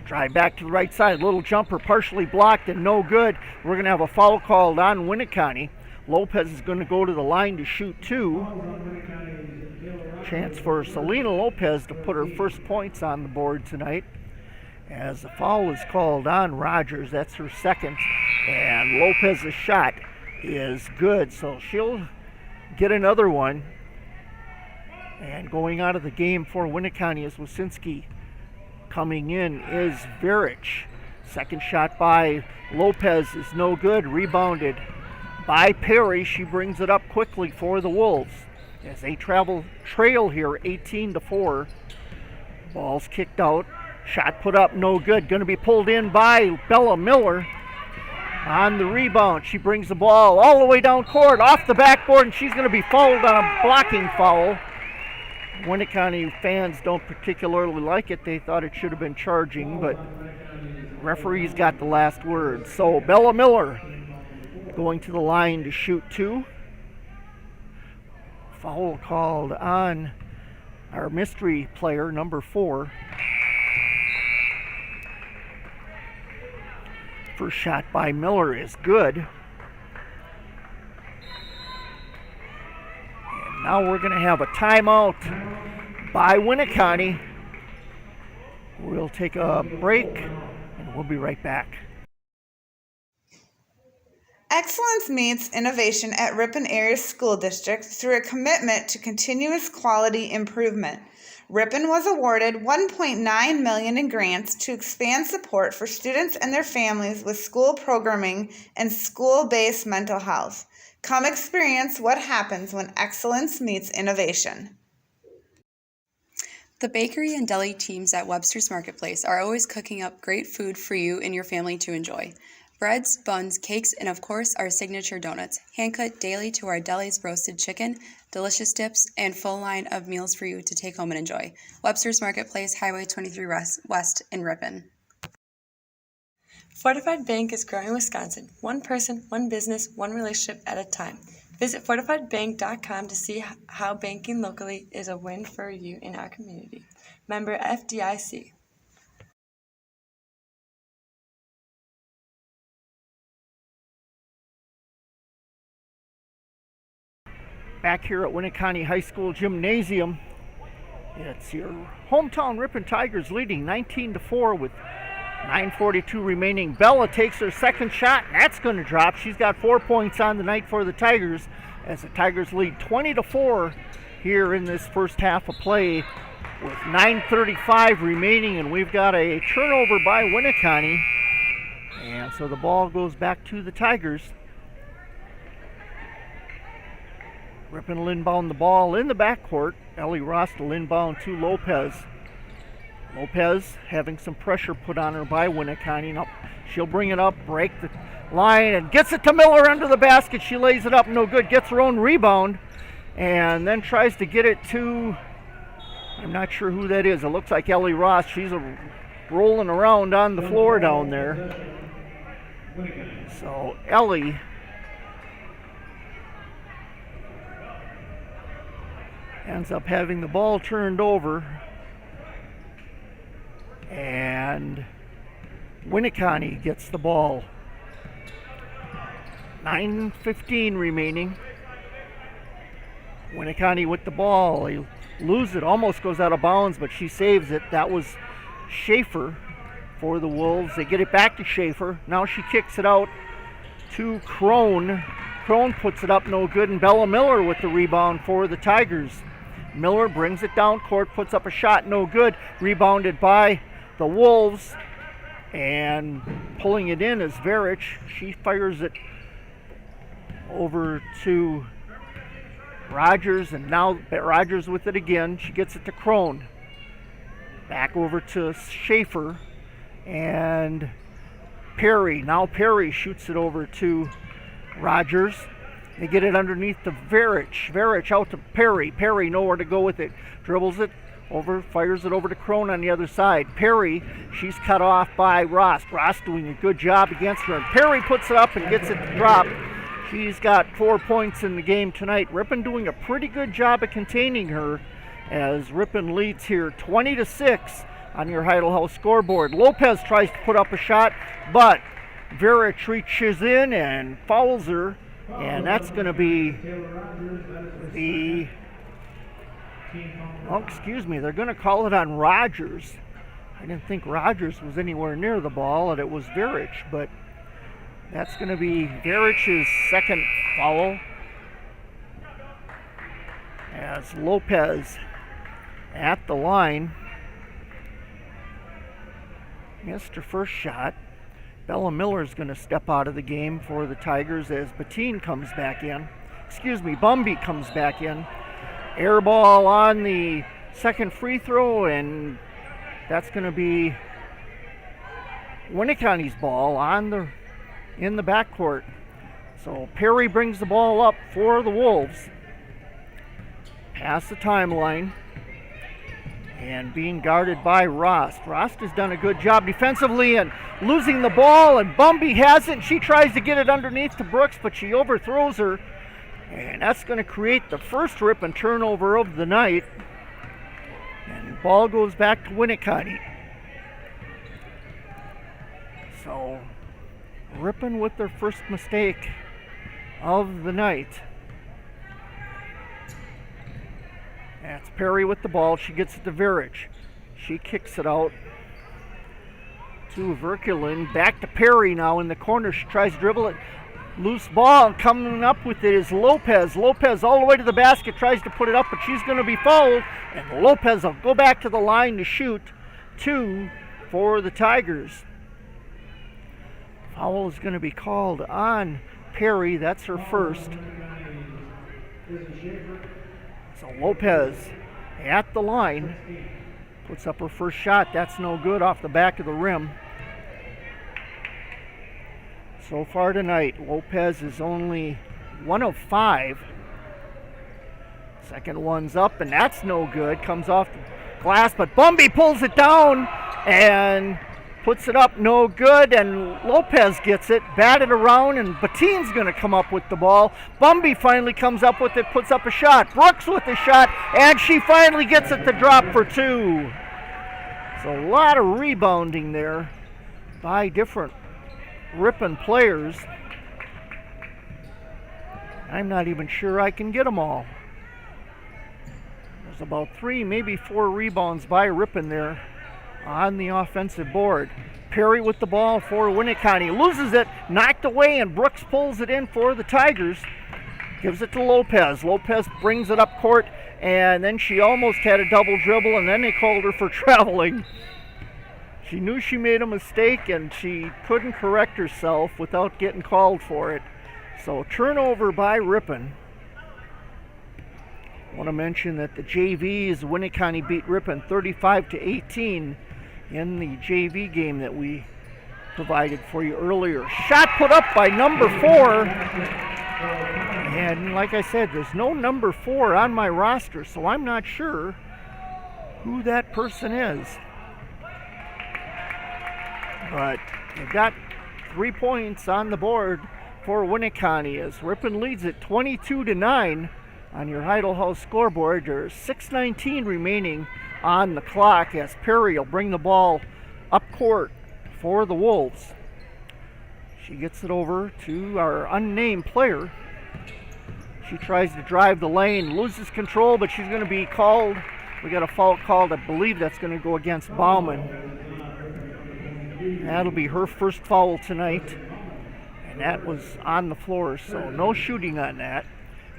Drive back to the right side, little jumper partially blocked and no good. We're going to have a foul called on Winneconne. Lopez is going to go to the line to shoot two. Chance for Selena Lopez to put her first points on the board tonight. As the foul is called on Rogers, that's her second. And Lopez's shot is good, so she'll get another one. And going out of the game for Winneconne is Wasinski. Coming in is Virich. Second shot by Lopez is no good. Rebounded by Perry. She brings it up quickly for the Wolves as they trail here 18-4. Ball's kicked out. Shot put up, no good. Going to be pulled in by Bella Miller on the rebound. She brings the ball all the way down court, off the backboard, and she's going to be fouled on a blocking foul. Winneconne fans don't particularly like it. They thought it should have been charging, but referee's got the last word. So Bella Miller going to the line to shoot 2. Foul called on our mystery player, number 4. First shot by Miller is good. And now we're going to have a timeout by Winneconne. We'll take a break and we'll be right back. Excellence meets innovation at Ripon Area School District through a commitment to continuous quality improvement. Ripon was awarded $1.9 million in grants to expand support for students and their families with school programming and school-based mental health. Come experience what happens when excellence meets innovation. The bakery and deli teams at Webster's Marketplace are always cooking up great food for you and your family to enjoy. Breads, buns, cakes, and of course our signature donuts, hand-cut daily to our deli's roasted chicken, delicious dips, and full line of meals for you to take home and enjoy. Webster's Marketplace, Highway 23 West in Ripon. Fortified Bank is growing Wisconsin, one person, one business, one relationship at a time. Visit fortifiedbank.com to see how banking locally is a win for you in our community. Member FDIC. Back here at Winneconne High School Gymnasium, it's your hometown Ripon Tigers leading 19-4 with 9:42 remaining. Bella takes her second shot, and that's going to drop. She's got 4 points on the night for the Tigers as the Tigers lead 20-4 here in this first half of play with 9:35 remaining, and we've got a turnover by Winneconne, and so the ball goes back to the Tigers. Ripon will inbound the ball in the backcourt. Ellie Ross will inbound to Lopez. Lopez having some pressure put on her by Winneconne. Now she'll bring it up, break the line, and gets it to Miller under the basket. She lays it up, no good. Gets her own rebound, and then tries to get it to, I'm not sure who that is. It looks like Ellie Ross. She's rolling around on the floor down there. So Ellie ends up having the ball turned over, and Winneconne gets the ball. 9:15 remaining. Winneconne with the ball. He loses it, almost goes out of bounds, but she saves it. That was Schaefer for the Wolves. They get it back to Schaefer. Now she kicks it out to Crone. Crone puts it up, no good, and Bella Miller with the rebound for the Tigers. Miller brings it down court, puts up a shot, no good. Rebounded by the Wolves, and pulling it in is Virich. She fires it over to Rogers, and now Rogers with it again. She gets it to Crone. Back over to Schaefer, and Perry. Now Perry shoots it over to Rogers. They get it underneath to Virich. Virich out to Perry. Perry nowhere to go with it. Dribbles it over, fires it over to Crone on the other side. Perry, she's cut off by Ross. Ross doing a good job against her. And Perry puts it up and gets it to drop. She's got 4 points in the game tonight. Ripon doing a pretty good job of containing her as Ripon leads here 20-6 on your Heidel House scoreboard. Lopez tries to put up a shot, but Virich reaches in and fouls her. And that's going to be they're going to call it on Rogers. I didn't think Rogers was anywhere near the ball, and it was Virich, but that's going to be Virich's second foul. as Lopez at the line. Missed her first shot. Bella Miller's going to step out of the game for the Tigers as Bettine comes back in. Bumby comes back in. Air ball on the second free throw, and that's going to be Winneconne's ball in the backcourt. So Perry brings the ball up for the Wolves. Past the timeline. And being guarded by Rost. Rost has done a good job defensively and losing the ball, and Bumby has it, and she tries to get it underneath to Brooks, but she overthrows her. And that's going to create the first Ripon turnover of the night. And the ball goes back to Winneconne. So Ripon with their first mistake of the night. That's Perry with the ball. She gets it to Virich. She kicks it out to Verkulen. Back to Perry now in the corner. She tries to dribble it. Loose ball, and coming up with it is Lopez. Lopez all the way to the basket, tries to put it up, but she's going to be fouled. And Lopez will go back to the line to shoot 2 for the Tigers. Foul is going to be called on Perry. That's her first. So Lopez at the line puts up her first shot. That's no good, off the back of the rim. So far tonight, Lopez is only 1 of 5. Second one's up, and that's no good. Comes off the glass, but Bumby pulls it down and puts it up, no good, and Lopez gets it, batted around, and Bettine's going to come up with the ball. Bumby finally comes up with it, puts up a shot. Brooks with the shot, and she finally gets it to drop for 2. So a lot of rebounding there by different Ripon players. I'm not even sure I can get them all. There's about 3, maybe 4 rebounds by Ripon there on the offensive board. Perry with the ball for Winneconne. Loses it, knocked away, and Brooks pulls it in for the Tigers. Gives it to Lopez. Lopez brings it up court, and then she almost had a double dribble, and then they called her for traveling. She knew she made a mistake, and she couldn't correct herself without getting called for it. So turnover by Ripon. I want to mention that the JVs, Winneconne beat Ripon 35-18 in the JV game that we provided for you earlier. Shot put up by number 4. And like I said, there's no number 4 on my roster, so I'm not sure who that person is. But they've got 3 points on the board for Winneconne as Ripon leads it 22-9 on your Heidel House scoreboard. There's 6:19 remaining on the clock as Perry will bring the ball up court for the Wolves. She gets it over to our unnamed player. She tries to drive the lane, loses control, but she's going to be called. We got a foul called. I believe that's going to go against Bauman. That'll be her first foul tonight, and that was on the floor, so no shooting on that.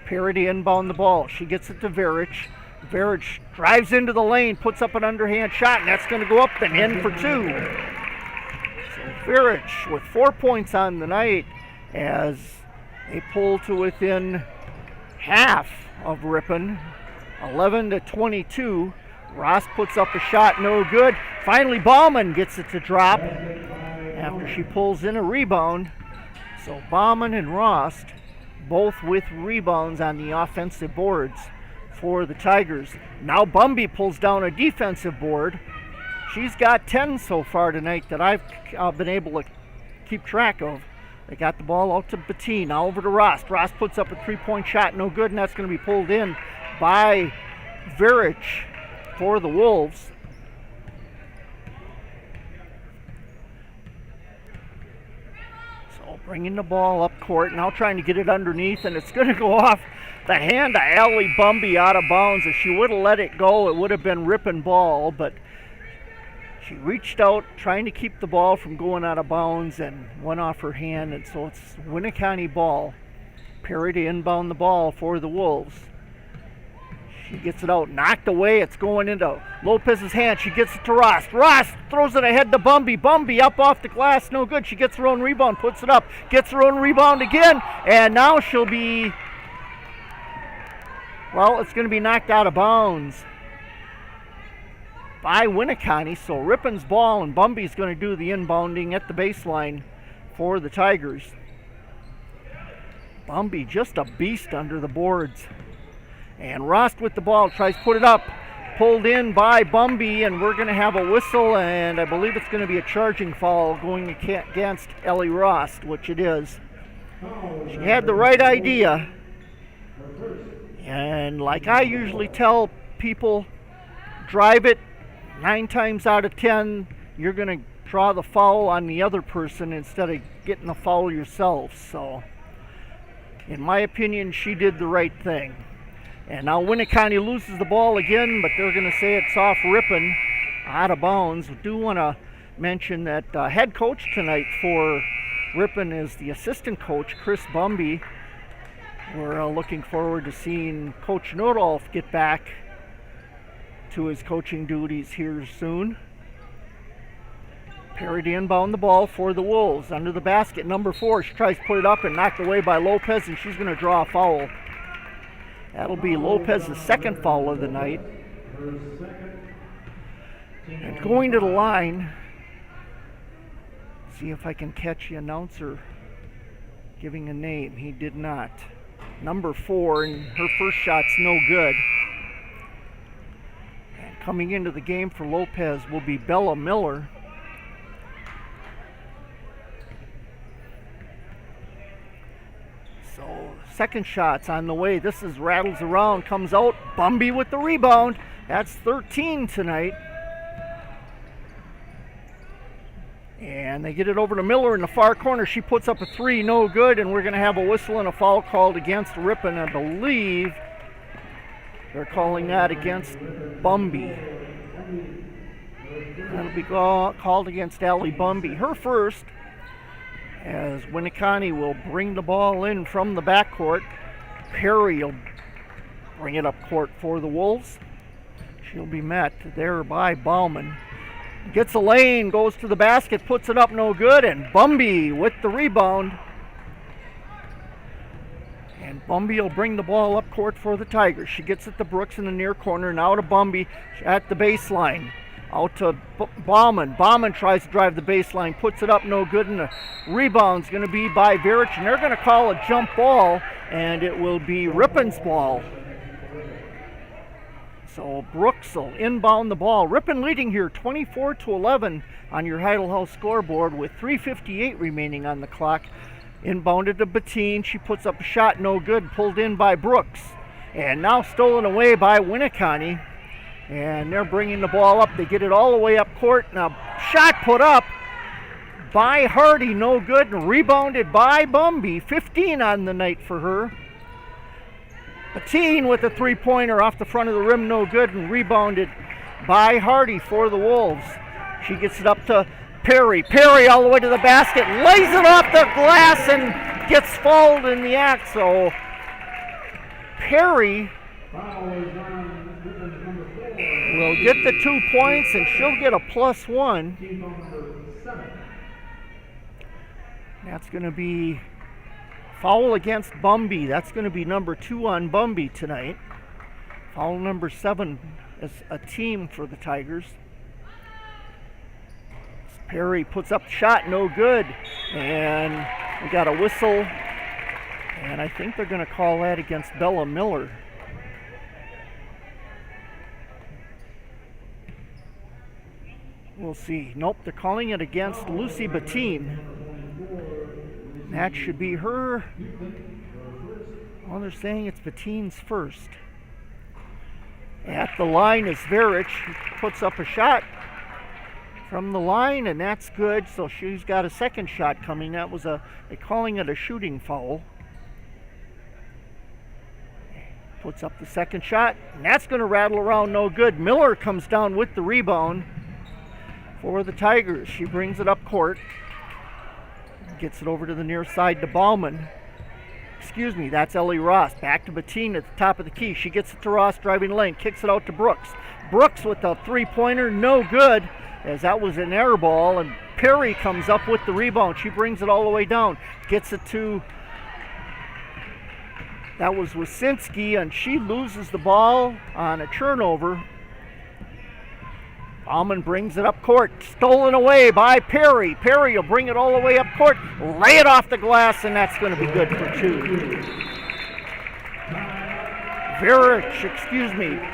Perry to inbound the ball. She gets it to Virich. Virich drives into the lane, puts up an underhand shot, and that's going to go up and in for 2. So Virich with 4 points on the night as they pull to within half of Ripon, 11-22. Ross puts up a shot, no good. Finally, Bauman gets it to drop after she pulls in a rebound. So Bauman and Ross both with rebounds on the offensive boards for the Tigers. Now Bumby pulls down a defensive board. She's got 10 so far tonight that I've been able to keep track of. They got the ball out to Bettine, now over to Ross. Ross puts up a 3-point shot, no good, and that's going to be pulled in by Virich for the Wolves. So bringing the ball up court, now trying to get it underneath, and it's going to go off the hand of Allie Bumby out of bounds. If she would have let it go, it would have been Ripon ball, but she reached out trying to keep the ball from going out of bounds and went off her hand, and so it's Winneconne ball. Perry to inbound the ball for the Wolves. She gets it out, knocked away. It's going into Lopez's hand. She gets it to Ross. Ross throws it ahead to Bumby. Bumby up off the glass, no good. She gets her own rebound, puts it up, gets her own rebound again, and now she'll be, well, it's going to be knocked out of bounds by Winneconne. So Ripon's ball, and Bumby's going to do the inbounding at the baseline for the Tigers. Bumby just a beast under the boards. And Ross with the ball, tries to put it up, pulled in by Bumby, and we're going to have a whistle, and I believe it's going to be a charging foul going against Ellie Ross, which it is. She had the right idea, and like I usually tell people, drive it. 9 times out of 10, you're going to draw the foul on the other person instead of getting the foul yourself. So, in my opinion, she did the right thing. And now Winneconne loses the ball again, but they're going to say it's off Ripon, out of bounds. I do want to mention that head coach tonight for Ripon is the assistant coach, Chris Bumby. We're looking forward to seeing Coach Nordolf get back to his coaching duties here soon. Perry to inbound the ball for the Wolves. Under the basket, number 4. She tries to put it up and knocked away by Lopez, and she's going to draw a foul. That'll be Lopez's second foul of the night. And going to the line, see if I can catch the announcer giving a name. He did not. Number 4, and her first shot's no good. And coming into the game for Lopez will be Bella Miller. So second shot's on the way. This is rattles around, comes out. Bumby with the rebound. That's 13 tonight. And they get it over to Miller in the far corner. She puts up a 3, no good, and we're going to have a whistle and a foul called against Ripon. I believe they're calling that against Bumby. That'll be called against Allie Bumby. Her first, as Winneconne will bring the ball in from the backcourt. Perry will bring it up court for the Wolves. She'll be met there by Bauman. Gets a lane, goes to the basket, puts it up, no good, and Bumby with the rebound. And Bumby will bring the ball up court for the Tigers. She gets it to Brooks in the near corner, now to Bumby at the baseline. Out to Bauman. Bauman tries to drive the baseline, puts it up, no good, and the rebound's going to be by Verich, and they're going to call a jump ball, and it will be Ripon's ball. So Brooks will inbound the ball. Ripon leading here 24-11 on your Heidel House scoreboard with 3:58 remaining on the clock. Inbounded to Bettine. She puts up a shot, no good, pulled in by Brooks. And now stolen away by Winneconne. And they're bringing the ball up. They get it all the way up court. Now, shot put up by Hardy, no good, and rebounded by Bumby. 15 on the night for her. Bettine with a 3-pointer off the front of the rim, no good, and rebounded by Hardy for the Wolves. She gets it up to Perry. Perry all the way to the basket, lays it off the glass, and gets fouled in the act. So Perry will get the 2 points, and she'll get a +1. That's going to be foul against Bumby. That's going to be number 2 on Bumby tonight. Foul number 7 as a team for the Tigers. Perry puts up the shot, no good. And we got a whistle. And I think they're going to call that against Bella Miller. We'll see. Nope, they're calling it against Lucy Bettine. That should be her. Well, they're saying it's Bettine's first. At the line is Verich. Puts up a shot from the line, and that's good. So she's got a second shot coming. That was they're calling it a shooting foul. Puts up the second shot, and that's going to rattle around, no good. Miller comes down with the rebound for the Tigers. She brings it up court. Gets it over to the near side to Bauman. That's Ellie Ross. Back to Bettine at the top of the key. She gets it to Ross, driving lane, kicks it out to Brooks. Brooks with the three-pointer, no good, as that was an air ball, and Perry comes up with the rebound. She brings it all the way down, gets it to, that was Wasinski, and she loses the ball on a turnover. Bauman brings it up court, stolen away by Perry. Perry will bring it all the way up court, lay it off the glass, and that's going to be good for two.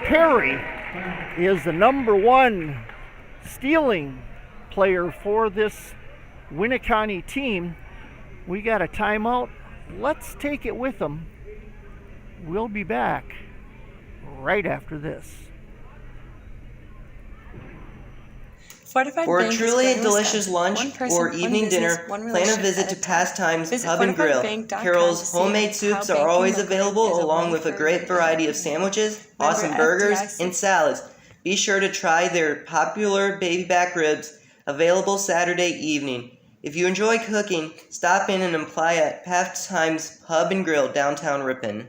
Perry is the number one stealing player for this Winneconne team. We got a timeout. Let's take it with them. We'll be back right after this. For a truly delicious lunch or evening dinner, plan a visit to Pastimes Pub and Grill. Carol's homemade soups are always available, along with a great variety of sandwiches, awesome burgers, and salads. Be sure to try their popular baby back ribs, available Saturday evening. If you enjoy cooking, stop in and apply at Pastimes Pub and Grill, downtown Ripon.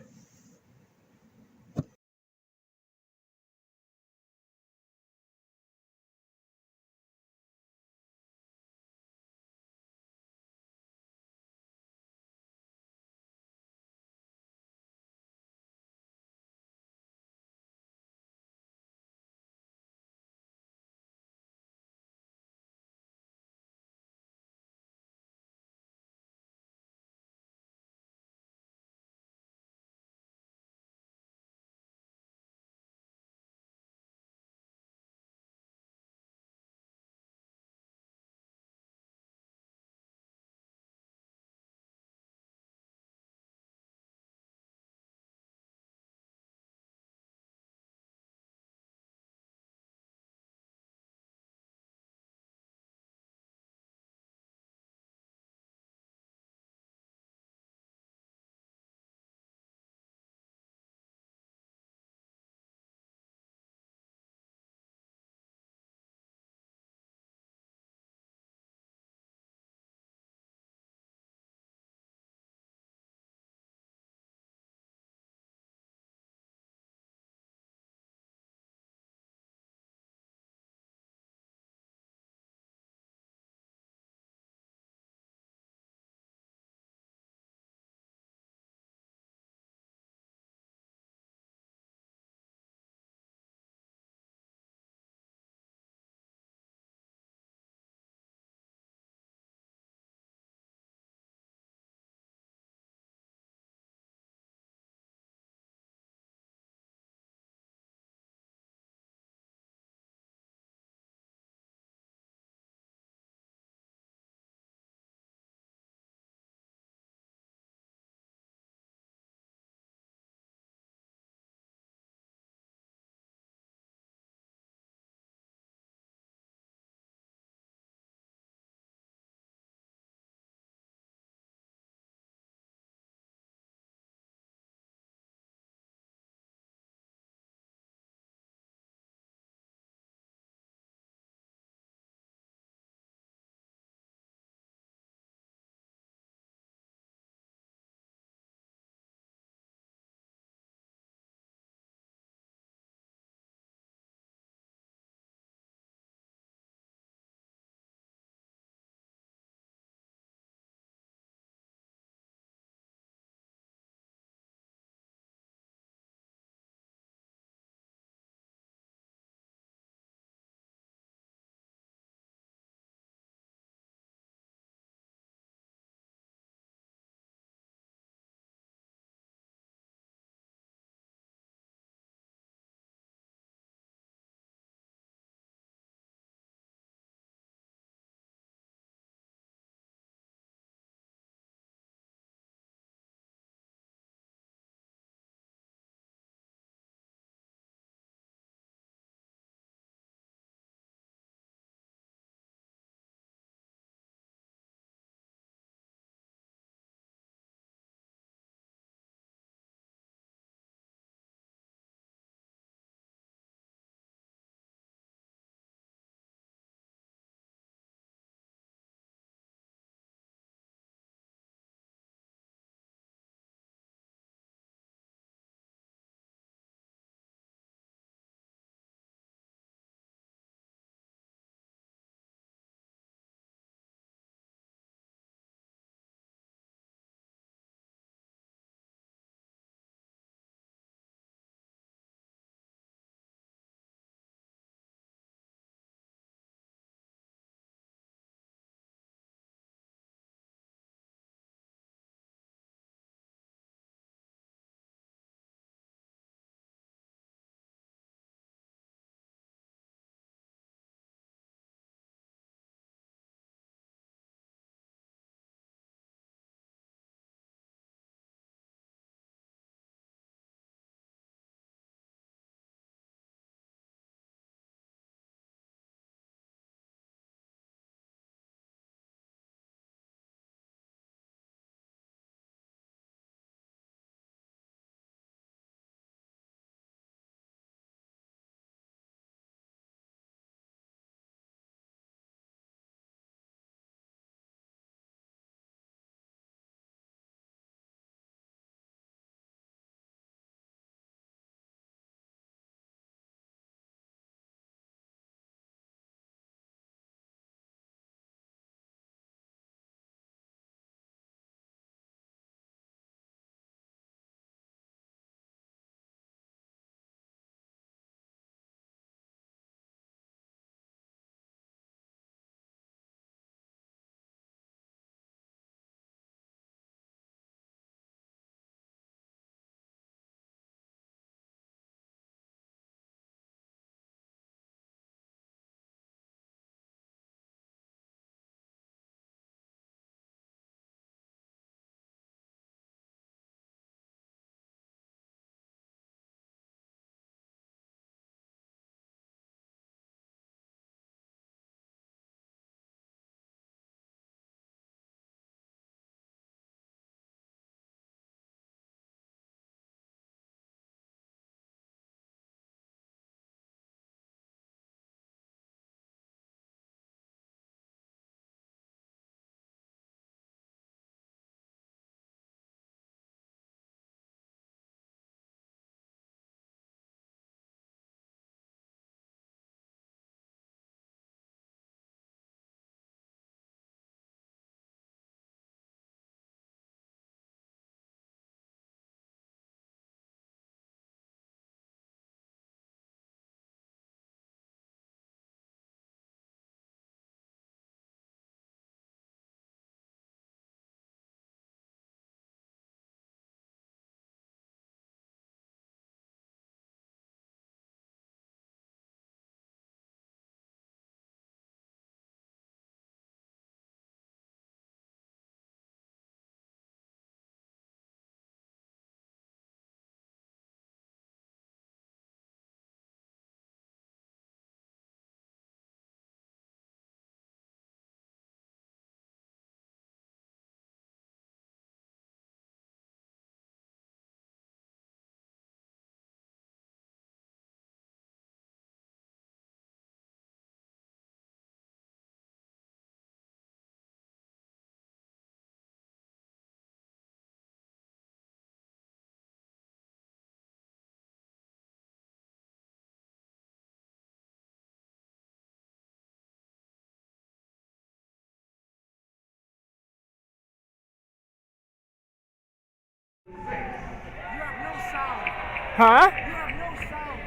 Huh?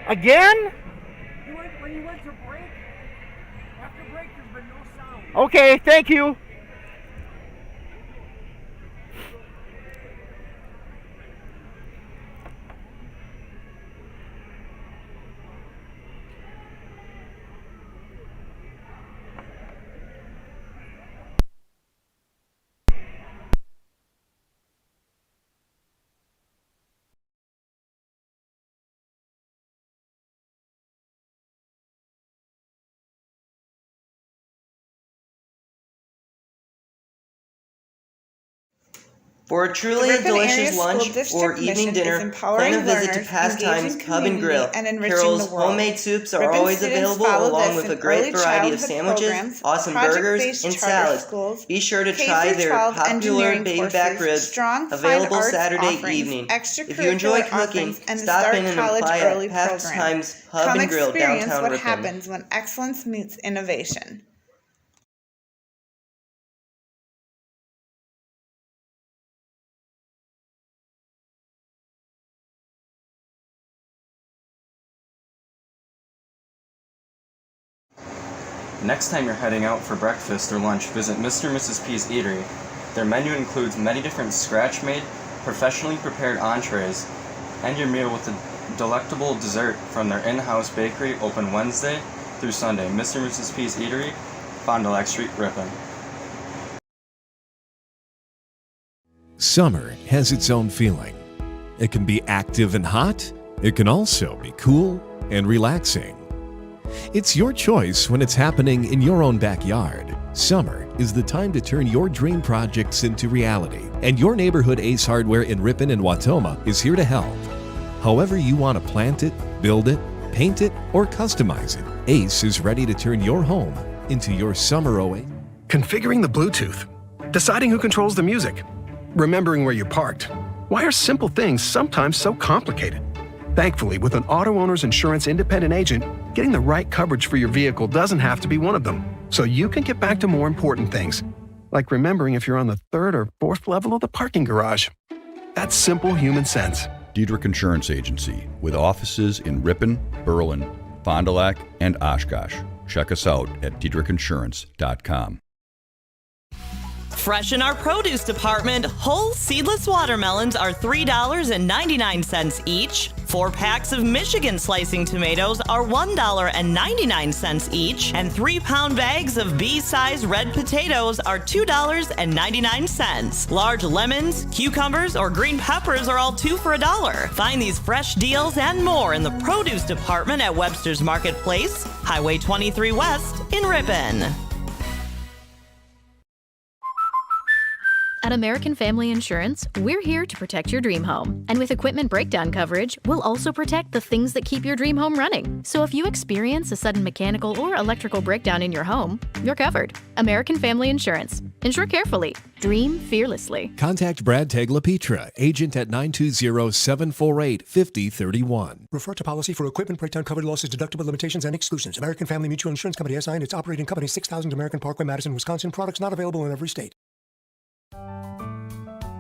Again? When you went to break, after break, there's been no sound. Okay, thank you. For a truly The Ripon Area delicious School lunch District or evening mission is dinner, empowering plan a visit to learners, Pastimes engaging Pub and Grill. community, and enriching Carol's the world. homemade soups are Ripon always students available, follow along this with a in great early variety of childhood sandwiches, programs, awesome burgers, project-based and charter salads. schools, Be sure to K try through their 12 popular engineering baby courses, back ribs, strong fine available arts Saturday offerings, evening. extracurricular If you enjoy cooking, offerings, and the stop Start in and College apply Early at program. Pastimes Pub Come and Grill, experience downtown what Ripon. happens when excellence meets innovation. Next time you're heading out for breakfast or lunch, visit Mr. and Mrs. P's Eatery. Their menu includes many different scratch-made, professionally prepared entrees, and your meal with a delectable dessert from their in-house bakery, open Wednesday through Sunday. Mr. and Mrs. P's Eatery, Fond du Lac Street, Ripon. Summer has its own feeling. It can be active and hot. It can also be cool and relaxing. It's your choice when it's happening in your own backyard. Summer is the time to turn your dream projects into reality, and your neighborhood Ace Hardware in Ripon and Wautoma is here to help. However you want to plant it, build it, paint it, or customize it, Ace is ready to turn your home into your summer oasis. Configuring the Bluetooth, deciding who controls the music, remembering where you parked. Why are simple things sometimes so complicated? Thankfully, with an auto owner's insurance independent agent, getting the right coverage for your vehicle doesn't have to be one of them. So you can get back to more important things, like remembering if you're on the 3rd or 4th level of the parking garage. That's simple human sense. Diedrich Insurance Agency, with offices in Ripon, Berlin, Fond du Lac, and Oshkosh. Check us out at diedrichinsurance.com. Fresh in our produce department, whole seedless watermelons are $3.99 each. 4 packs of Michigan slicing tomatoes are $1.99 each. And 3-pound bags of B-size red potatoes are $2.99. Large lemons, cucumbers, or green peppers are all 2 for $1. Find these fresh deals and more in the produce department at Webster's Marketplace, Highway 23 West in Ripon. At American Family Insurance, we're here to protect your dream home. And with equipment breakdown coverage, we'll also protect the things that keep your dream home running. So if you experience a sudden mechanical or electrical breakdown in your home, you're covered. American Family Insurance. Insure carefully. Dream fearlessly. Contact Brad Tegla-Petra, agent at 920-748-5031. Refer to policy for equipment breakdown covered losses, deductible limitations, and exclusions. American Family Mutual Insurance Company SI and its operating company 6000 American Parkway, Madison, Wisconsin. Products not available in every state.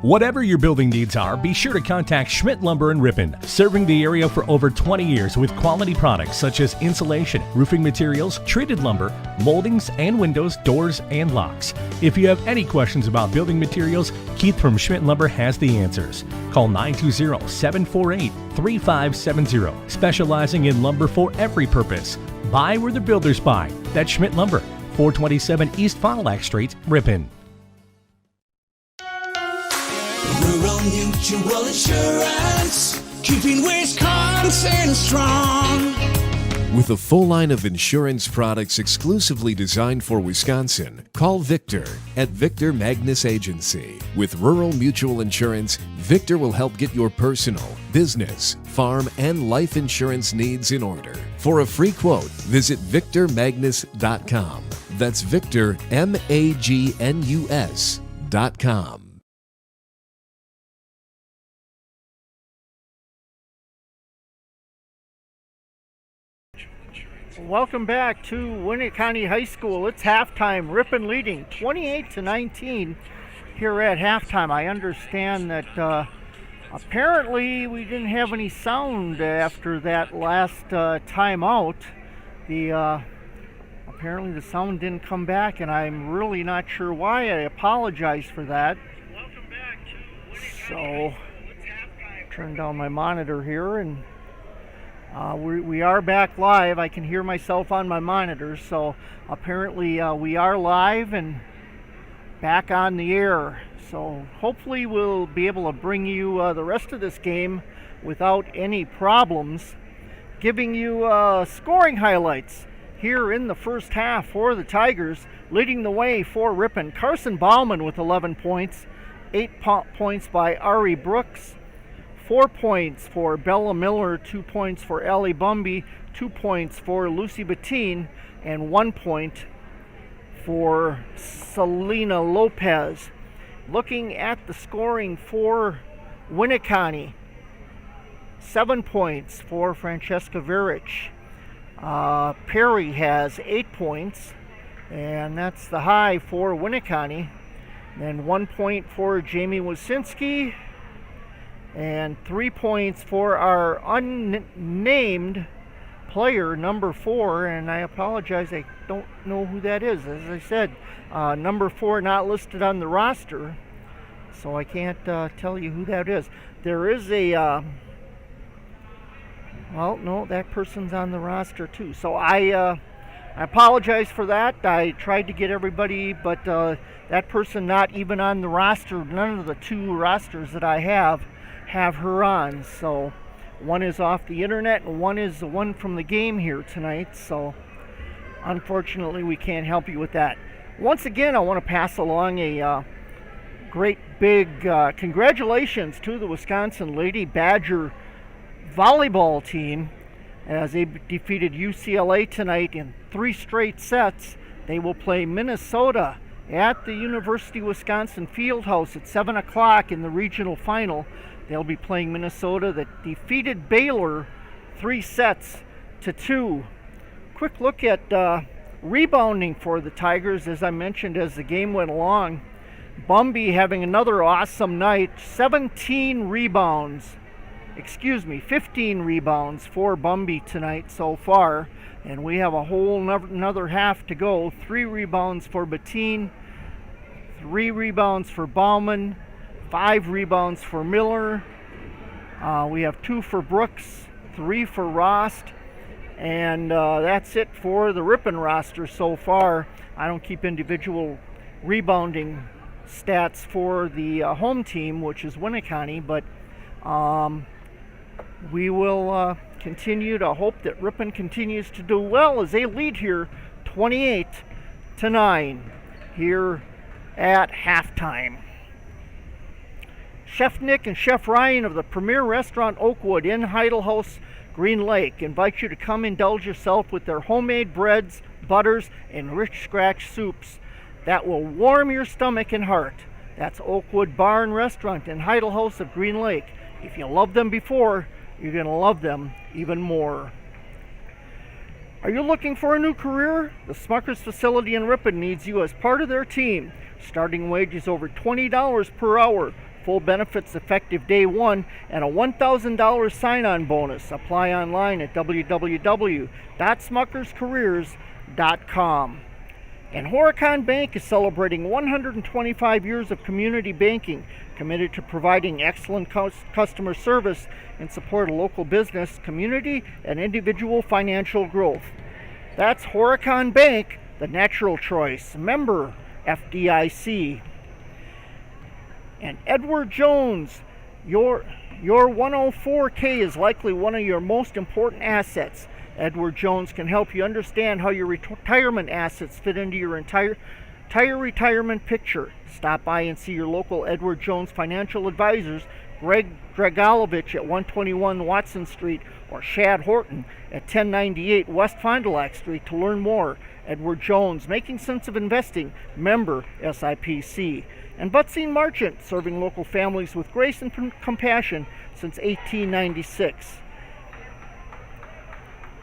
Whatever your building needs are, be sure to contact Schmidt Lumber in Ripon, serving the area for over 20 years with quality products such as insulation, roofing materials, treated lumber, moldings, and windows, doors, and locks. If you have any questions about building materials, Keith from Schmidt Lumber has the answers. Call 920-748-3570, specializing in lumber for every purpose. Buy where the builders buy. That's Schmidt Lumber, 427 East Fond du Lac Street, Ripon. Rural Mutual Insurance, keeping Wisconsin strong. With a full line of insurance products exclusively designed for Wisconsin, call Victor at Victor Magnus Agency. With Rural Mutual Insurance, Victor will help get your personal, business, farm, and life insurance needs in order. For a free quote, visit victormagnus.com. That's Victor, MAGNUS.com. Welcome back to Winneconne High School. It's halftime. Ripon leading 28-19 here at halftime. I understand that Apparently, we didn't have any sound after that last timeout. Apparently the sound didn't come back, and I'm really not sure why. I apologize for that. So, turn down my monitor here, and we are back live. I can hear myself on my monitor, so apparently we are live and back on the air. So hopefully we'll be able to bring you the rest of this game without any problems, giving you scoring highlights here in the first half for the Tigers. Leading the way for Ripon, Carson Bauman with 11 points, 8 points by Ari Brooks, 4 points for Bella Miller, 2 points for Allie Bumby, 2 points for Lucy Bettine, and 1 point for Selena Lopez. Looking at the scoring for Winneconne, 7 points for Francesca Veric. Perry has 8 points, and that's the high for Winneconne. Then 1 point for Jamie Wasinski, and 3 points for our unnamed player, number 4, and I apologize, I don't know who that is. As I said, number 4 not listed on the roster, so I can't tell you who that is. There is a well, no, that person's on the roster too. So I apologize for that. I tried to get everybody, but that person not even on the roster. None of the 2 rosters that I have her on. So one is off the internet and one is the one from the game here tonight. So unfortunately we can't help you with that. Once again, I want to pass along a great big congratulations to the Wisconsin Lady Badger volleyball team as they defeated UCLA tonight in 3 straight sets. They will play Minnesota at the University of Wisconsin Fieldhouse at 7 o'clock in the regional final. They'll be playing Minnesota that defeated Baylor 3-2. Quick look at rebounding for the Tigers, as I mentioned as the game went along. Bumby having another awesome night, 15 rebounds for Bumby tonight so far, and we have a whole another half to go. 3 rebounds for Bettine, 3 rebounds for Bauman, 5 rebounds for Miller. We have 2 for Brooks, 3 for Rost, and that's it for the Ripon roster so far. I don't keep individual rebounding stats for the home team, which is Winneconne, but we will continue to hope that Ripon continues to do well as they lead here 28-9 here at halftime. Chef Nick and Chef Ryan of the premier restaurant Oakwood in Heidelhouse, Green Lake invite you to come indulge yourself with their homemade breads, butters, and rich scratch soups that will warm your stomach and heart. That's Oakwood Bar and Restaurant in Heidelhouse of Green Lake. If you loved them before, you're going to love them even more. Are you looking for a new career? The Smuckers facility in Ripon needs you as part of their team. Starting wage is over $20 per hour. Full benefits effective day 1 and a $1,000 sign-on bonus. Apply online at www.smuckerscareers.com. And Winneconne Bank is celebrating 125 years of community banking, committed to providing excellent customer service in support of local business, community, and individual financial growth. That's Winneconne Bank, the natural choice. Member FDIC. And Edward Jones, your 104K is likely one of your most important assets. Edward Jones can help you understand how your retirement assets fit into your entire retirement picture. Stop by and see your local Edward Jones financial advisors, Greg Gregolovich at 121 Watson Street or Shad Horton at 1098 West Fond du Lac Street to learn more. Edward Jones, making sense of investing, member SIPC. And Butsine Marchant, serving local families with grace and compassion since 1896.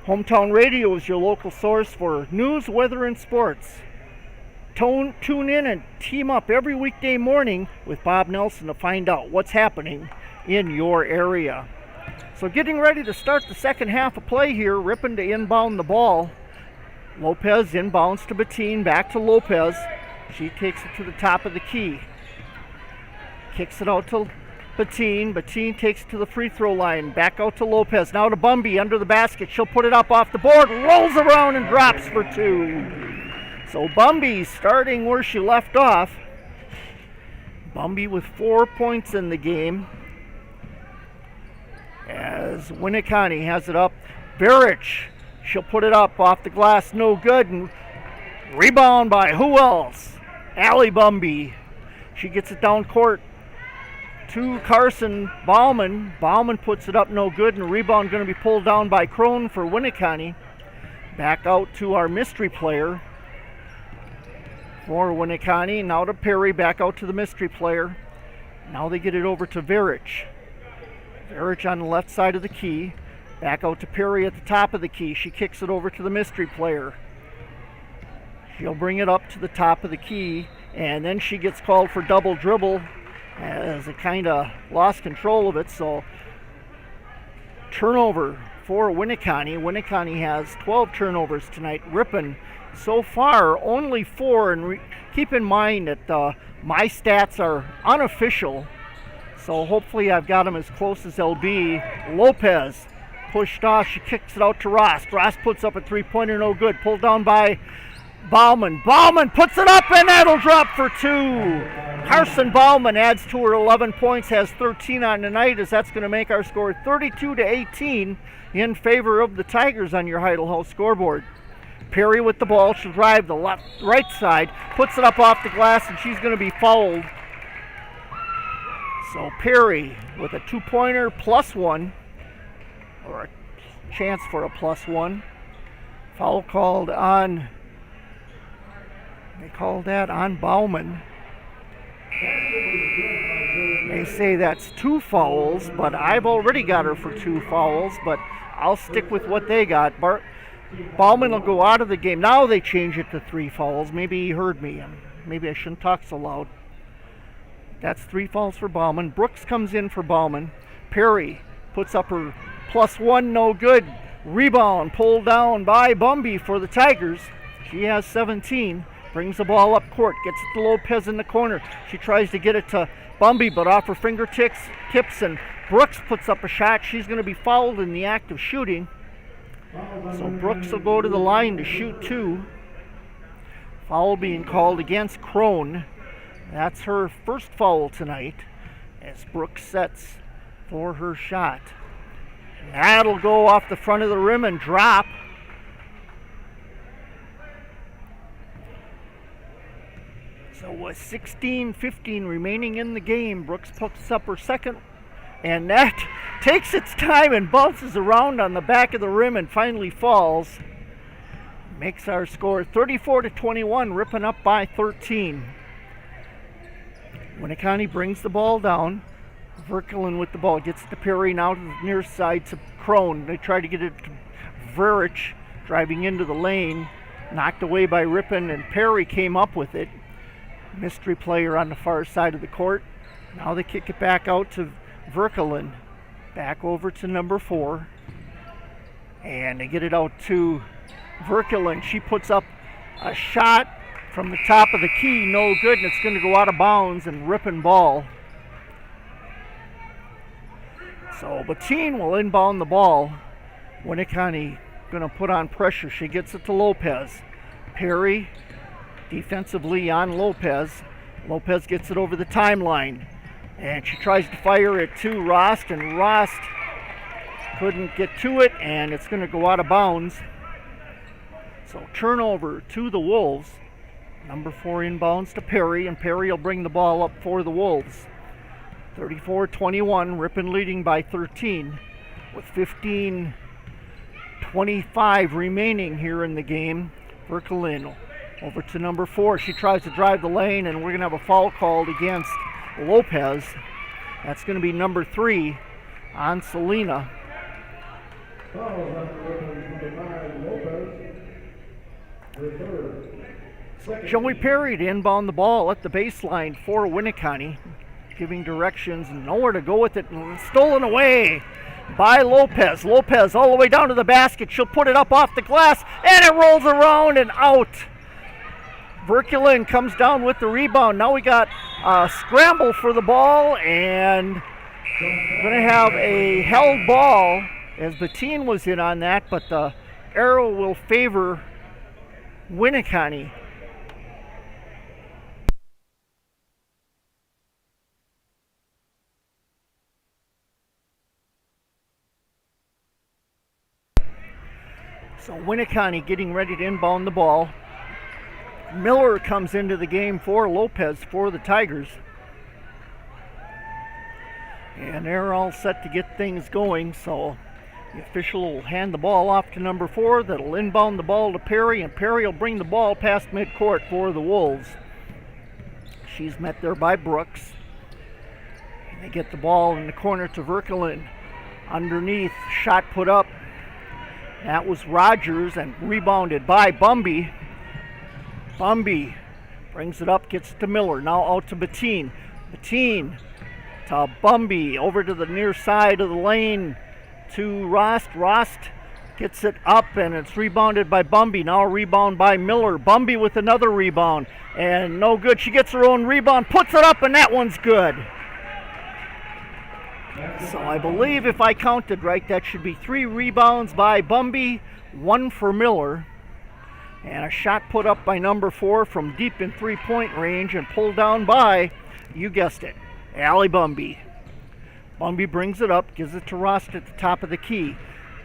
Hometown Radio is your local source for news, weather, and sports. Tune in and team up every weekday morning with Bob Nelson to find out what's happening in your area. So getting ready to start the second half of play here. Ripon to inbound the ball. Lopez inbounds to Bettine, back to Lopez. She takes it to the top of the key. Kicks it out to Bettine. Bettine takes it to the free throw line. Back out to Lopez. Now to Bumby under the basket. She'll put it up off the board. Rolls around and drops for two. So Bumby starting where she left off. Bumby with 4 points in the game. As Winneconne has it up. Varich. She'll put it up off the glass. No good. And rebound by who else? Allie Bumby. She gets it down court to Carson Bauman. Bauman puts it up, no good, and a rebound going to be pulled down by Crone for Winneconne. Back out to our mystery player for Winneconne. Now to Perry, back out to the mystery player. Now they get it over to Varich. Varich on the left side of the key. Back out to Perry at the top of the key. She kicks it over to the mystery player. She'll bring it up to the top of the key, and then she gets called for double dribble as it kind of lost control of it. So turnover for Winneconne. Winneconne has 12 turnovers tonight. Ripon so far only 4, and keep in mind that my stats are unofficial, so hopefully I've got them as close as they'll be. Lopez pushed off. She kicks it out to Ross. Ross puts up a three-pointer, no good. Pulled down by Bauman. Bauman puts it up, and that'll drop for two. Carson Bauman adds to her 11 points, has 13 on the night, as that's going to make our score 32-18 in favor of the Tigers on your Heidel House scoreboard. Perry with the ball. She'll drive the right side, puts it up off the glass, and she's going to be fouled. So Perry with a two-pointer plus one, or a chance for a plus one. Foul called on, they called that on Bauman. They say that's 2 fouls, but I've already got her for 2 fouls, but I'll stick with what they got. Bauman will go out of the game. Now they change it to 3 fouls. Maybe he heard me. Maybe I shouldn't talk so loud. That's 3 fouls for Bauman. Brooks comes in for Bauman. Perry puts up her plus one, no good. Rebound pulled down by Bumby for the Tigers. She has 17. Brings the ball up court. Gets it to Lopez in the corner. She tries to get it to Bumby, but off her fingertips, and Brooks puts up a shot. She's going to be fouled in the act of shooting. So Brooks will go to the line to shoot 2. Foul being called against Crone. That's her first foul tonight as Brooks sets for her shot. That'll go off the front of the rim and drop. So with 16:15 remaining in the game, Brooks puts up her second, and that takes its time and bounces around on the back of the rim and finally falls. Makes our score 34-21, Ripon up by 13. Winneconne brings the ball down. Verkelen with the ball, gets to Perry, now to the near side to Crone. They try to get it to Varich, driving into the lane, knocked away by Ripon, and Perry came up with it. Mystery player on the far side of the court. Now they kick it back out to Verkelen, back over to number 4, and they get it out to Verkelen. She puts up a shot from the top of the key, no good, and it's going to go out of bounds and Ripon ball. So Bettine will inbound the ball. Winneconne going to put on pressure. She gets it to Lopez. Perry defensively on Lopez. Lopez gets it over the timeline, and she tries to fire it to Rost, and Rost couldn't get to it, and it's going to go out of bounds. So turnover to the Wolves. Number 4 inbounds to Perry, and Perry will bring the ball up for the Wolves. 34-21, Ripon leading by 13 with 15:25 remaining here in the game. Verkelen over to number 4. She tries to drive the lane, and we're going to have a foul called against Lopez. That's going to be number 3 on Selena. Joey Perry to inbound the ball at the baseline for Winneconne. giving directions, nowhere to go with it, and stolen away by Lopez. Lopez all the way down to the basket. She'll put it up off the glass, and it rolls around and out. Verkulen comes down with the rebound. Now we got a scramble for the ball, and going to have a held ball as Bettine was in on that, but the arrow will favor Winneconne. So Winneconne getting ready to inbound the ball. Miller comes into the game for Lopez for the Tigers. And they're all set to get things going, so the official will hand the ball off to number 4. That'll inbound the ball to Perry, and Perry will bring the ball past midcourt for the Wolves. She's met there by Brooks. And they get the ball in the corner to Verkulen. Underneath, shot put up. That was Rogers, and rebounded by Bumby. Bumby brings it up, gets it to Miller. Now out to Bettine. Bettine to Bumby, over to the near side of the lane to Rost. Rost gets it up, and it's rebounded by Bumby. Now a rebound by Miller. Bumby with another rebound, and no good. She gets her own rebound, puts it up, and that one's good. So I believe if I counted right, that should be 3 rebounds by Bumby, 1 for Miller. And a shot put up by number 4 from deep in 3-point range and pulled down by, you guessed it, Allie Bumby. Bumby brings it up, gives it to Rost at the top of the key.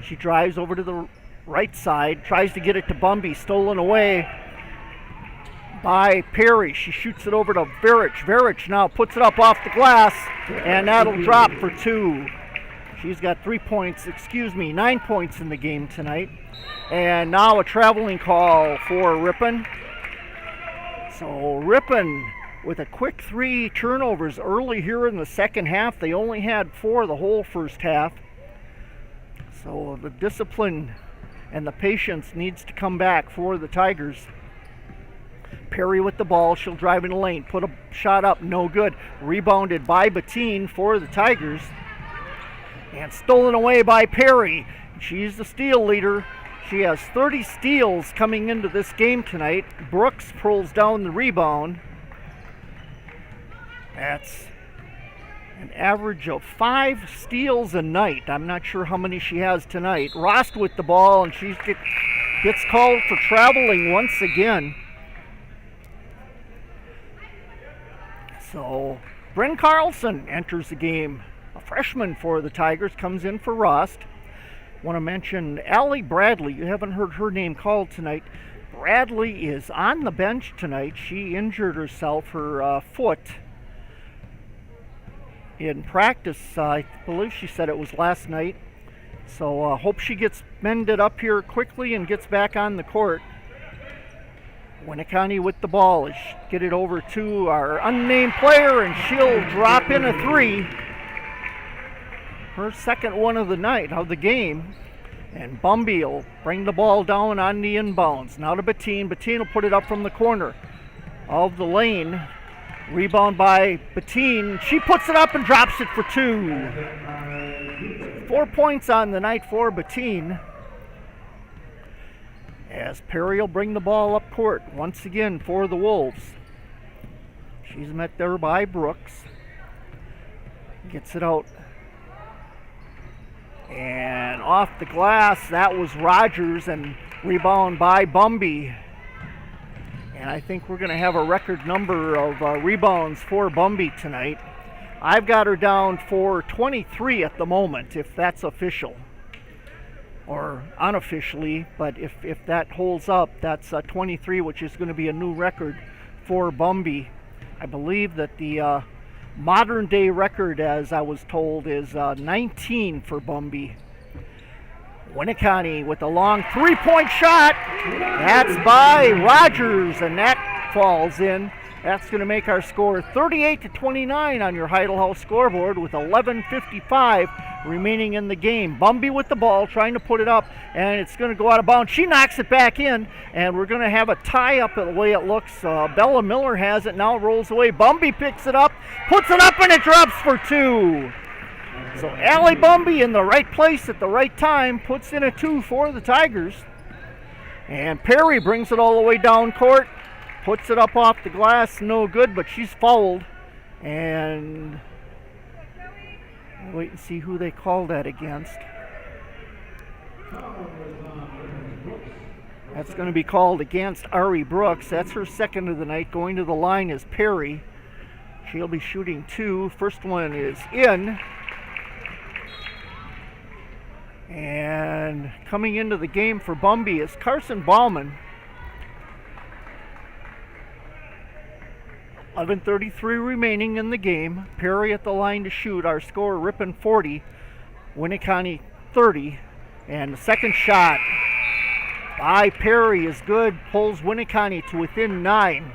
She drives over to the right side, tries to get it to Bumby, stolen away by Perry. She shoots it over to Verich. Verich now puts it up off the glass, and that'll drop for 2. She's got 9 points in the game tonight. And now a traveling call for Ripon. So Ripon with a quick 3 turnovers early here in the second half. They only had 4 the whole first half. So the discipline and the patience needs to come back for the Tigers. Perry with the ball. She'll drive in the lane. Put a shot up. No good. Rebounded by Bettine for the Tigers. And stolen away by Perry. She's the steal leader. She has 30 steals coming into this game tonight. Brooks pulls down the rebound. That's an average of 5 steals a night. I'm not sure how many she has tonight. Rost with the ball, and she gets called for traveling once again. So Bryn Carlson enters the game. A freshman for the Tigers, comes in for Rost. Want to mention Allie Bradley. You haven't heard her name called tonight. Bradley is on the bench tonight. She injured herself, her foot, in practice. I believe she said it was last night. So hope she gets mended up here quickly and gets back on the court. Winneconne with the ball. Get it over to our unnamed player, and she'll drop in a 3. Her second one of the night, of the game. And Bumby will bring the ball down on the inbounds. Now to Bettine. Bettine will put it up from the corner of the lane. Rebound by Bettine. She puts it up and drops it for 2. 4 points on the night for Bettine. As Perry will bring the ball up court once again for the Wolves. She's met there by Brooks. Gets it out. And off the glass, that was Rogers, and rebound by Bumby. And I think we're going to have a record number of rebounds for Bumby tonight. I've got her down for 23 at the moment, if that's official. Or unofficially, but if that holds up, that's 23, which is going to be a new record for Bumby. I believe that the modern day record, as I was told, is 19 for Bumby. Winneconne with a long 3-point shot. That's by Rogers, and that falls in. That's going to make our score 38-29 on your Heidel House scoreboard with 11:55 remaining in the game. Bumby with the ball, trying to put it up, and it's going to go out of bounds. She knocks it back in, and we're going to have a tie-up the way it looks. Bella Miller has it, now rolls away. Bumby picks it up, puts it up, and it drops for 2. So Allie Bumby in the right place at the right time puts in a 2 for the Tigers. And Perry brings it all the way down court, puts it up off the glass, no good, but she's fouled. And wait and see who they call that against. That's going to be called against Ari Brooks. That's her second of the night. Going to the line is Perry. She'll be shooting 2. First one is in. And coming into the game for Bumby is Carson Bauman. 11:33 remaining in the game. Perry at the line to shoot. Our score, Ripon 40, Winneconne 30. And the second shot by Perry is good. Pulls Winneconne to within 9.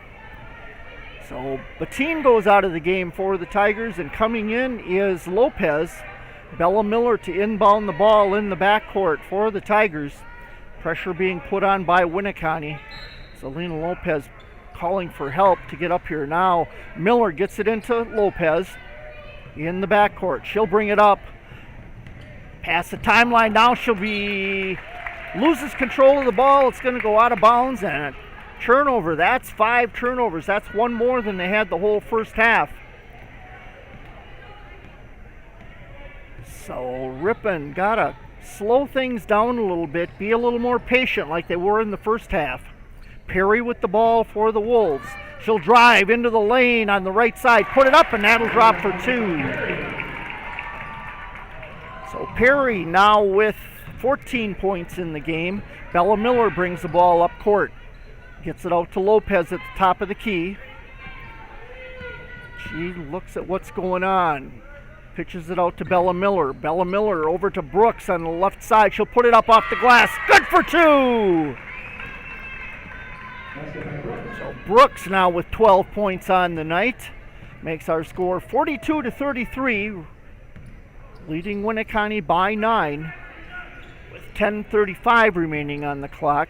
So Bettine goes out of the game for the Tigers, and coming in is Lopez. Bella Miller to inbound the ball in the backcourt for the Tigers. Pressure being put on by Winneconne. Selena Lopez calling for help to get up here now. Miller gets it into Lopez in the backcourt. She'll bring it up. Past the timeline now. Loses control of the ball. It's going to go out of bounds, and a turnover. That's 5 turnovers. That's one more than they had the whole first half. So Ripon got to slow things down a little bit, be a little more patient like they were in the first half. Perry with the ball for the Wolves. She'll drive into the lane on the right side, put it up, and that'll drop for 2. So Perry now with 14 points in the game. Bella Miller brings the ball up court. Gets it out to Lopez at the top of the key. She looks at what's going on. Pitches it out to Bella Miller. Bella Miller over to Brooks on the left side. She'll put it up off the glass. Good for 2! So Brooks now with 12 points on the night. Makes our score 42-33. Leading Winneconne by 9. With 10:35 remaining on the clock.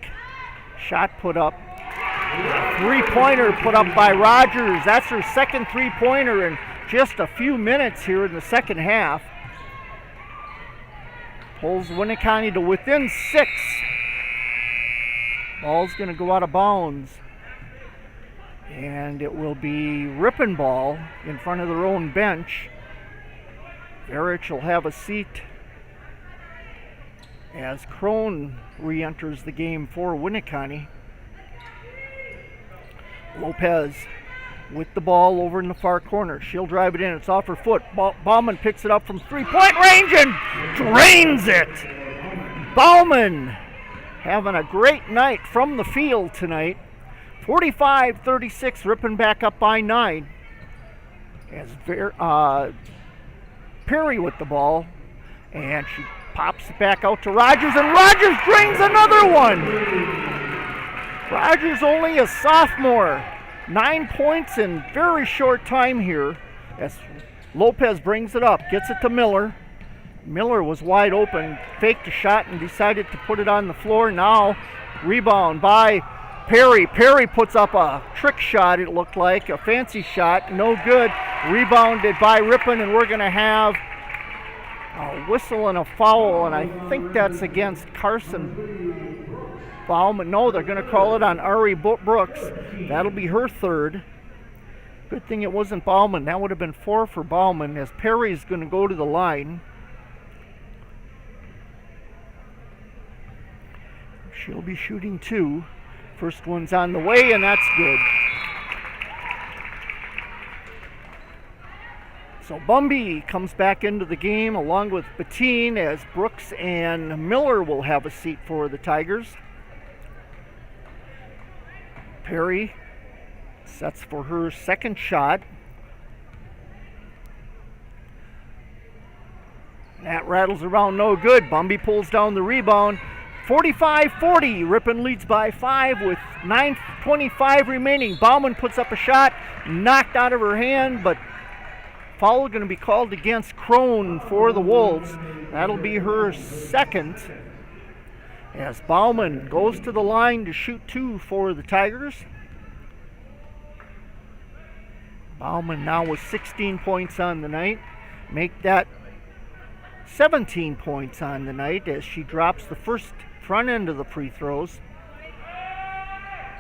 Shot put up. Three-pointer put up by Rogers. That's her second three-pointer in just a few minutes here in the second half. Pulls Winneconne to within 6. Ball's going to go out of bounds. And it will be Ripon ball in front of their own bench. Verich will have a seat as Crone re-enters the game for Winneconne. Lopez with the ball over in the far corner. She'll drive it in. It's off her foot. Bauman picks it up from three-point range and drains it. Bauman having a great night from the field tonight. 45-36, Ripon back up by 9. As Perry with the ball, and she pops it back out to Rogers, and Rogers drains another one. Rogers only a sophomore. 9 points in very short time here as Lopez brings it up, gets it to Miller. Miller was wide open, faked a shot and decided to put it on the floor. Now rebound by Perry. Perry puts up a trick shot, it looked like, a fancy shot, no good. Rebounded by Ripon, and we're going to have a whistle and a foul, and I think that's against Carson Bauman. No, they're going to call it on Ari Brooks. That'll be her third. Good thing it wasn't Bauman. That would have been 4 for Bauman, as Perry's going to go to the line. She'll be shooting 2. First one's on the way, and that's good. So Bumby comes back into the game along with Bettine, as Brooks and Miller will have a seat for the Tigers. Perry sets for her second shot. That rattles around, no good. Bumby pulls down the rebound. 45-40, Ripon leads by 5 with 9:25 remaining. Bauman puts up a shot, knocked out of her hand, but foul going to be called against Crone for the Wolves. That'll be her second. As Bauman goes to the line to shoot 2 for the Tigers. Bauman now with 16 points on the night. Make that 17 points on the night as she drops the first front end of the free throws.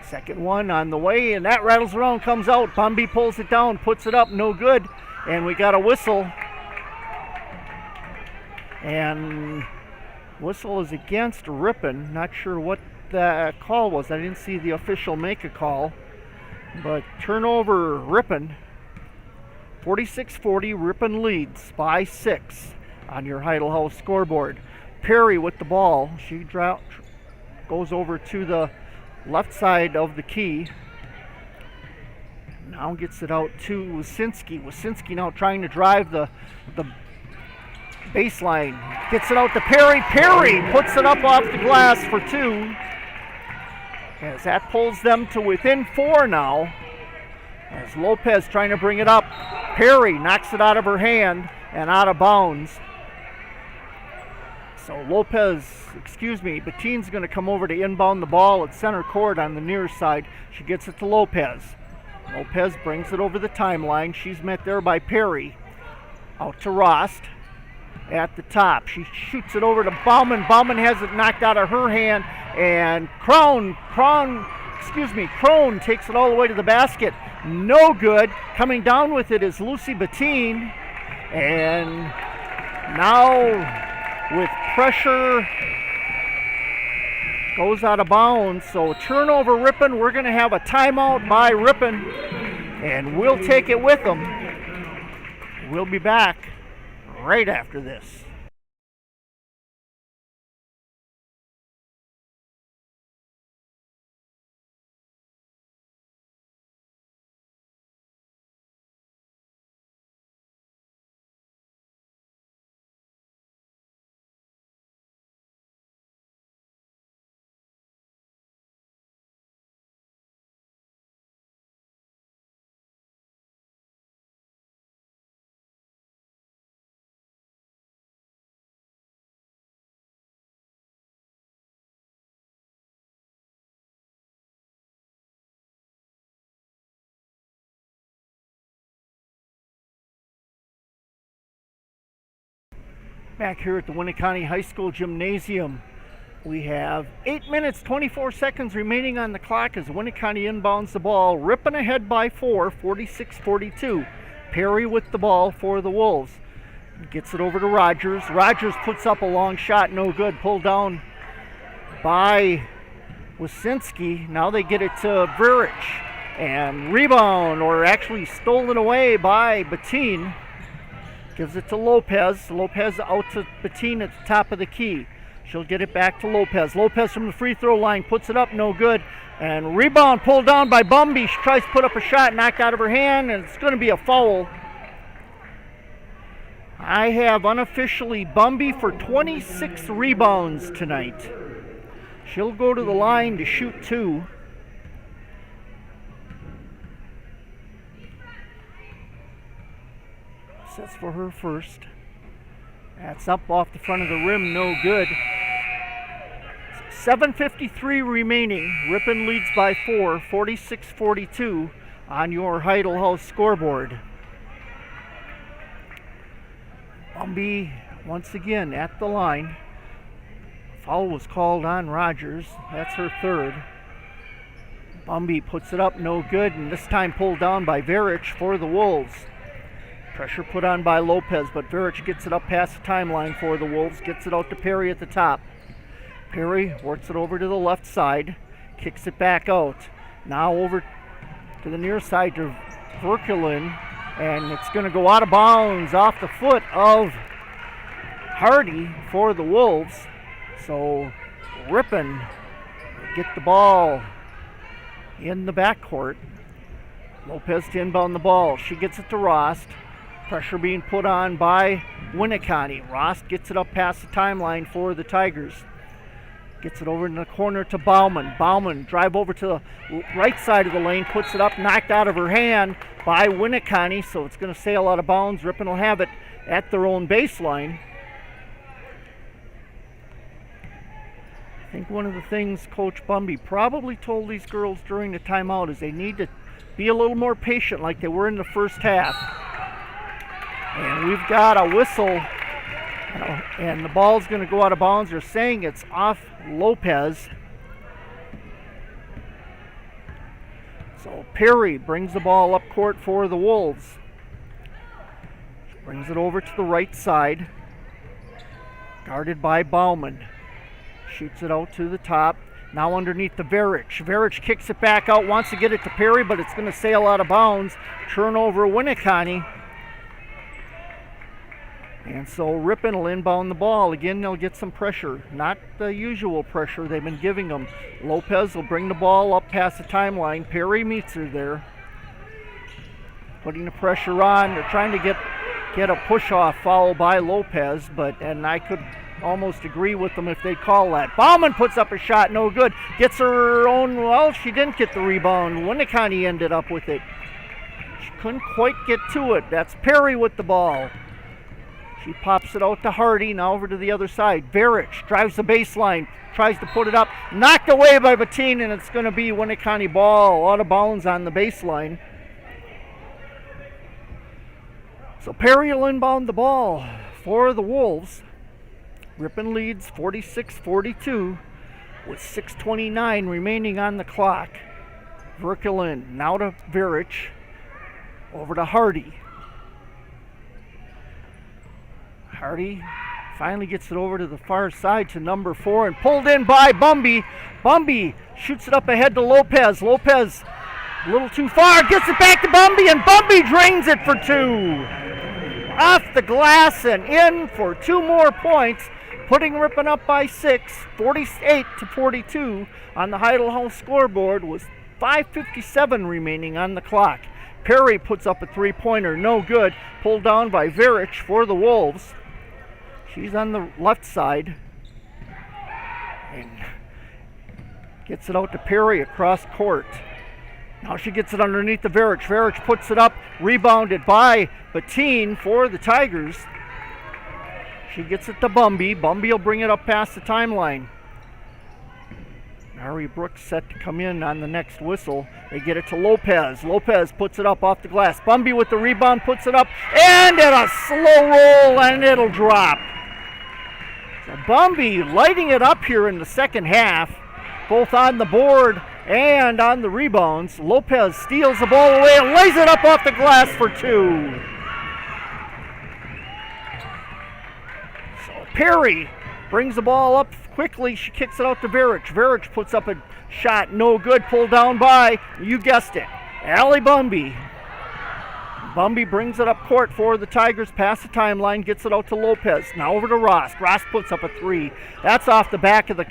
Second one on the way, and that rattles around, comes out. Bumby pulls it down, puts it up, no good. And we got a whistle. And whistle is against Ripon. Not sure what the call was. I didn't see the official make a call. But turnover Ripon. 46-40, Ripon leads by 6 on your Heidel House scoreboard. Perry with the ball. She goes over to the left side of the key. Now gets it out to Wasinski. Wasinski now trying to drive the baseline. Gets it out to Perry. Perry puts it up off the glass for 2. As that pulls them to within 4 now. As Lopez trying to bring it up. Perry knocks it out of her hand and out of bounds. So Bettine's going to come over to inbound the ball at center court on the near side. She gets it to Lopez. Lopez brings it over the timeline. She's met there by Perry. Out to Rost at the top. She shoots it over to Bauman. Bauman has it knocked out of her hand, and Crone takes it all the way to the basket. No good. Coming down with it is Lucy Bettine. And now with pressure, goes out of bounds. So turnover Ripon. We're going to have a timeout by Ripon, and we'll take it with them. We'll be back right after this. Back here at the Winneconne High School Gymnasium, we have 8 minutes, 24 seconds remaining on the clock as Winneconne inbounds the ball. Ripon ahead by 4, 46-42. Perry with the ball for the Wolves. Gets it over to Rogers. Rogers puts up a long shot, no good. Pulled down by Wasinski. Now they get it to Virich. And rebound, or actually stolen away by Bettine. Gives it to Lopez. Lopez out to Bettine at the top of the key. She'll get it back to Lopez. Lopez from the free throw line puts it up, no good. And rebound pulled down by Bumby. She tries to put up a shot, knocked out of her hand, and it's going to be a foul. I have unofficially Bumby for 26 rebounds tonight. She'll go to the line to shoot 2. Sets for her first. That's up off the front of the rim, no good. 7:53 remaining. Ripon leads by 4, 46-42 on your Heidel House scoreboard. Bumby once again at the line. Foul was called on Rogers. That's her third. Bumby puts it up, no good, and this time pulled down by Virich for the Wolves. Pressure put on by Lopez, but Virich gets it up past the timeline for the Wolves. Gets it out to Perry at the top. Perry works it over to the left side. Kicks it back out. Now over to the near side to Verkelin. And it's going to go out of bounds off the foot of Hardy for the Wolves. So Ripon get the ball in the backcourt. Lopez to inbound the ball. She gets it to Rost. Pressure being put on by Winneconne. Rost gets it up past the timeline for the Tigers. Gets it over in the corner to Bauman. Bauman drive over to the right side of the lane, puts it up, knocked out of her hand by Winneconne, so it's going to sail out of bounds. Ripon will have it at their own baseline. I think one of the things Coach Bumby probably told these girls during the timeout is they need to be a little more patient like they were in the first half. And we've got a whistle, and the ball's going to go out of bounds. They're saying it's off Lopez. So Perry brings the ball up court for the Wolves. Brings it over to the right side. Guarded by Bauman. Shoots it out to the top. Now underneath to Verich. Verich kicks it back out, wants to get it to Perry, but it's going to sail out of bounds. Turnover Winneconne. And so Ripon will inbound the ball. Again, they'll get some pressure. Not the usual pressure they've been giving them. Lopez will bring the ball up past the timeline. Perry meets her there. Putting the pressure on. They're trying to get a push-off foul by Lopez, and I could almost agree with them if they call that. Bauman puts up a shot, no good. Gets her own, well, she didn't get the rebound. Winneconne ended up with it. She couldn't quite get to it. That's Perry with the ball. She pops it out to Hardy, now over to the other side. Verich drives the baseline, tries to put it up. Knocked away by Bettine, and it's going to be Winneconne ball out of bounds on the baseline. So Perry will inbound the ball for the Wolves. Ripon leads 46-42 with 6:29 remaining on the clock. Verkelin now to Verich, over to Hardy. Hardy finally gets it over to the far side to number 4 and pulled in by Bumby. Bumby shoots it up ahead to Lopez. Lopez a little too far, gets it back to Bumby, and Bumby drains it for 2. Off the glass and in for 2 more points, putting Ripon up by 6, 48-42 on the Heidel House scoreboard with 5:57 remaining on the clock. Perry puts up a 3-pointer, no good. Pulled down by Verich for the Wolves. She's on the left side and gets it out to Perry across court. Now she gets it underneath the Verich. Verich puts it up, rebounded by Bettine for the Tigers. She gets it to Bumby. Bumby will bring it up past the timeline. Ari Brooks set to come in on the next whistle. They get it to Lopez. Lopez puts it up off the glass. Bumby with the rebound puts it up, and at a slow roll, and it'll drop. So Bumby lighting it up here in the second half, both on the board and on the rebounds. Lopez steals the ball away and lays it up off the glass for 2. So Perry brings the ball up quickly. She kicks it out to Verich. Verich puts up a shot, no good. Pulled down by, you guessed it, Allie Bumby. Bumby brings it up court for the Tigers, past the timeline, gets it out to Lopez. Now over to Ross. Ross puts up a 3. That's off the back of the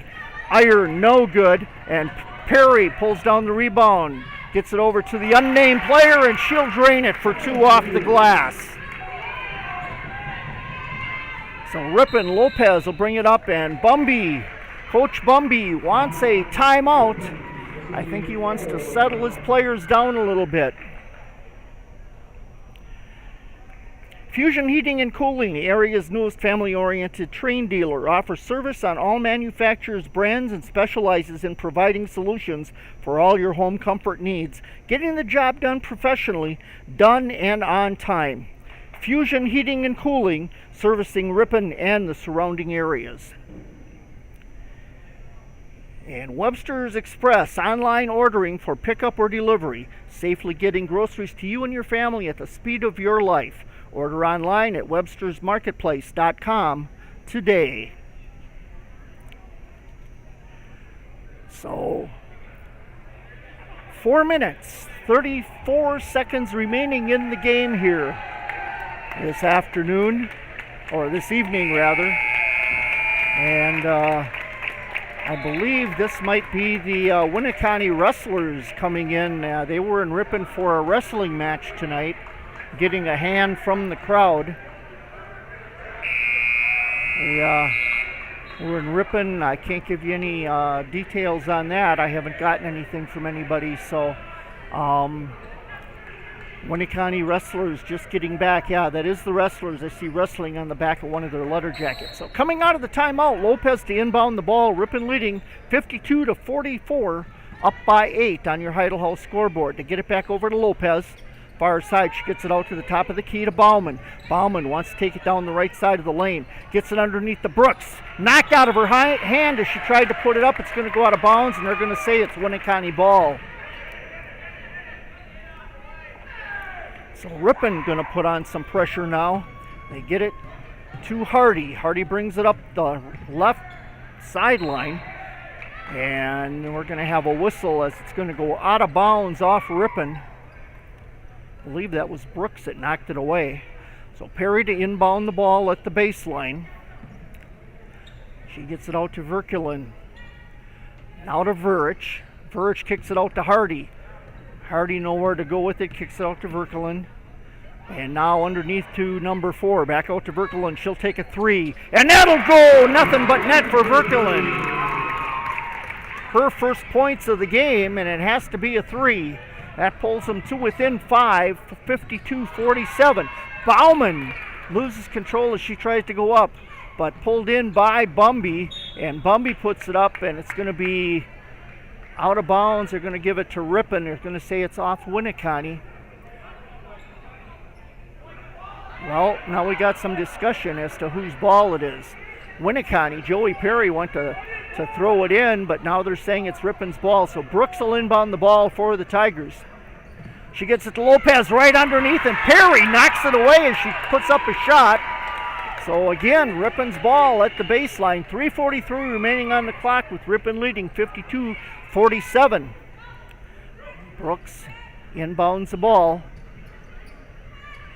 iron, no good. And Perry pulls down the rebound, gets it over to the unnamed player, and she'll drain it for 2 off the glass. So Ripon, Lopez will bring it up, and Bumby, Coach Bumby wants a timeout. I think he wants to settle his players down a little bit. Fusion Heating and Cooling, the area's newest family-oriented Trane dealer, offers service on all manufacturers' brands and specializes in providing solutions for all your home comfort needs, getting the job done professionally, done and on time. Fusion Heating and Cooling, servicing Ripon and the surrounding areas. And Webster's Express, online ordering for pickup or delivery, safely getting groceries to you and your family at the speed of your life. Order online at webstersmarketplace.com today. So, 4 minutes, 34 seconds remaining in the game here this afternoon, or this evening rather. And I believe this might be the Winneconne Wrestlers coming in. They were in Ripon for a wrestling match tonight, getting a hand from the crowd. We're in Ripon. I can't give you any details on that. I haven't gotten anything from anybody. So, Winneconne Wrestlers just getting back. Yeah, that is the Wrestlers. I see wrestling on the back of one of their letter jackets. So coming out of the timeout, Lopez to inbound the ball. Ripon leading 52-44, up by 8 on your Heidel House scoreboard. To get it back over to Lopez. Far side, she gets it out to the top of the key to Bauman. Bauman wants to take it down the right side of the lane. Gets it underneath the Brooks. Knocked out of her hand as she tried to put it up. It's going to go out of bounds, and they're going to say it's Winneconne ball. So Ripon going to put on some pressure now. They get it to Hardy. Hardy brings it up the left sideline. And we're going to have a whistle as it's going to go out of bounds off Ripon. I believe that was Brooks that knocked it away. So Perry to inbound the ball at the baseline. She gets it out to Verkulen. Now to Verich. Verich kicks it out to Hardy. Hardy nowhere to go with it, kicks it out to Verkulen. And now underneath to number 4, back out to Verkulen. She'll take a 3, and that'll go! Nothing but net for Verkulen. Her first points of the game, and it has to be a 3. That pulls them to within 5, 52-47. Bauman loses control as she tries to go up, but pulled in by Bumby, and Bumby puts it up, and it's going to be out of bounds. They're going to give it to Ripon. They're going to say it's off Winneconne. Well, now we got some discussion as to whose ball it is. Winneconne, Joey Perry went to throw it in, but now they're saying it's Ripon's ball. So Brooks will inbound the ball for the Tigers. She gets it to Lopez right underneath, and Perry knocks it away as she puts up a shot. So again, Ripon's ball at the baseline. 3:43 remaining on the clock with Ripon leading 52-47. Brooks inbounds the ball.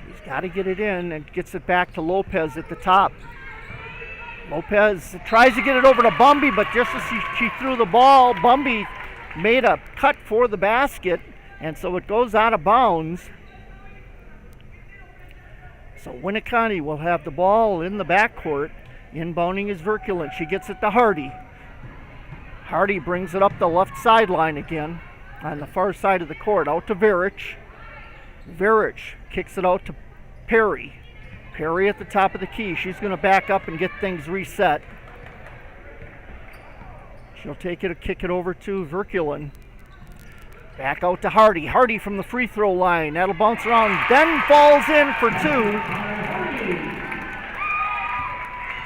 He's got to get it in and gets it back to Lopez at the top. Lopez tries to get it over to Bumby, but just as she threw the ball, Bumby made a cut for the basket, and so it goes out of bounds. So Winneconne will have the ball in the backcourt. Inbounding is Verkulen. She gets it to Hardy. Hardy brings it up the left sideline again on the far side of the court, out to Verich. Verich kicks it out to Perry. Perry at the top of the key. She's going to back up and get things reset. She'll take it, kick it over to Verkulen. Back out to Hardy. Hardy from the free throw line. That'll bounce around, then falls in for 2.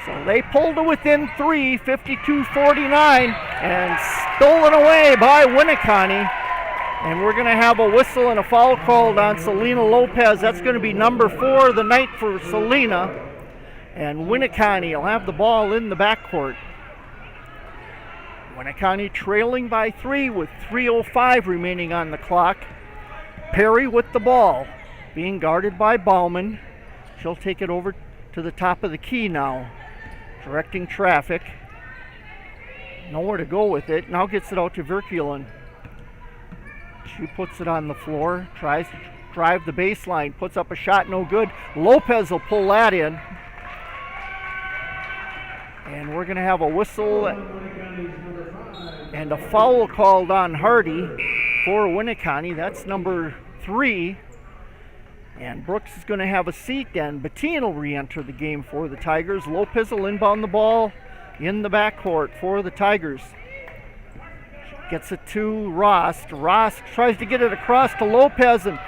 So they pulled to within 3, 52-49, and stolen away by Winneconne. And we're going to have a whistle and a foul called on Selena Lopez. That's going to be number 4 of the night for Selena. And Winneconne will have the ball in the backcourt. Winneconne trailing by 3 with 3:05 remaining on the clock. Perry with the ball, being guarded by Bauman. She'll take it over to the top of the key now, directing traffic. Nowhere to go with it. Now gets it out to Verkulen. She puts it on the floor, tries to drive the baseline, puts up a shot, no good. Lopez will pull that in. And we're going to have a whistle and a foul called on Hardy for Winneconne. That's number 3. And Brooks is going to have a seat, and Bettine will re-enter the game for the Tigers. Lopez will inbound the ball in the backcourt for the Tigers. Gets it to Ross. Ross tries to get it across to Lopez, and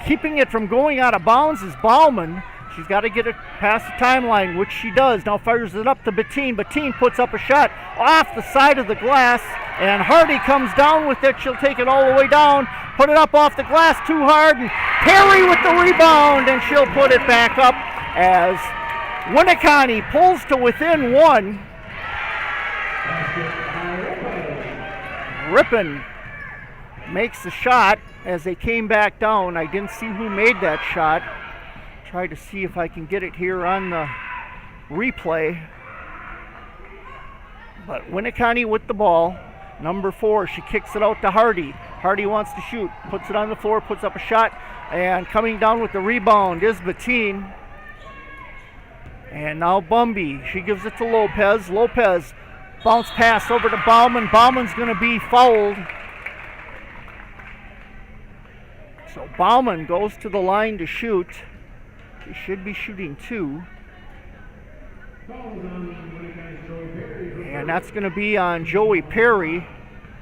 keeping it from going out of bounds is Bauman. She's got to get it past the timeline, which she does. Now fires it up to Bettine. Bettine puts up a shot off the side of the glass, and Hardy comes down with it. She'll take it all the way down, put it up off the glass too hard, and Perry with the rebound, and she'll put it back up as Winneconne pulls to within 1. Ripon makes the shot as they came back down. I didn't see who made that shot. Try to see if I can get it here on the replay. But Winneconne with the ball. Number 4, she kicks it out to Hardy. Hardy wants to shoot, puts it on the floor, puts up a shot, and coming down with the rebound is Bettine. And now Bumby, she gives it to Lopez. Lopez, bounce pass over to Bauman. Bauman's going to be fouled. So Bauman goes to the line to shoot. He should be shooting 2. And that's going to be on Joey Perry.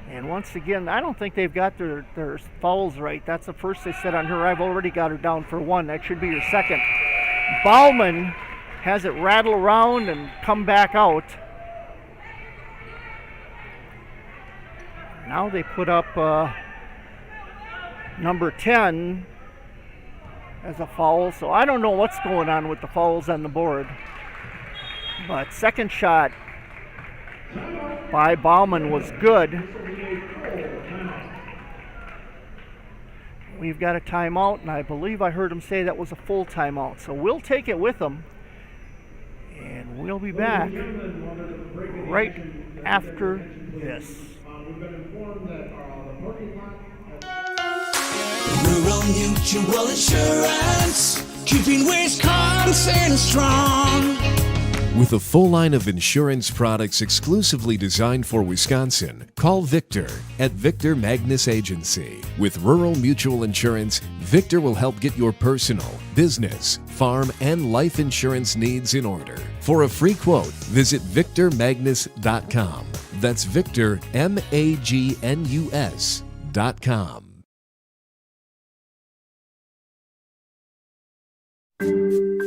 And once again, I don't think they've got their fouls right. That's the first they said on her. I've already got her down for 1. That should be your second. Bauman has it rattle around and come back out. Now they put up number 10 as a foul. So I don't know what's going on with the fouls on the board. But second shot by Bauman was good. We've got a timeout, and I believe I heard him say that was a full timeout. So we'll take it with them, and we'll be back right after this. Rural Mutual Insurance, keeping Wisconsin strong. With a full line of insurance products exclusively designed for Wisconsin, call Victor at Victor Magnus Agency. With Rural Mutual Insurance, Victor will help get your personal, business, farm, and life insurance needs in order. For a free quote, visit victormagnus.com. That's Victor, MAGNUS.com.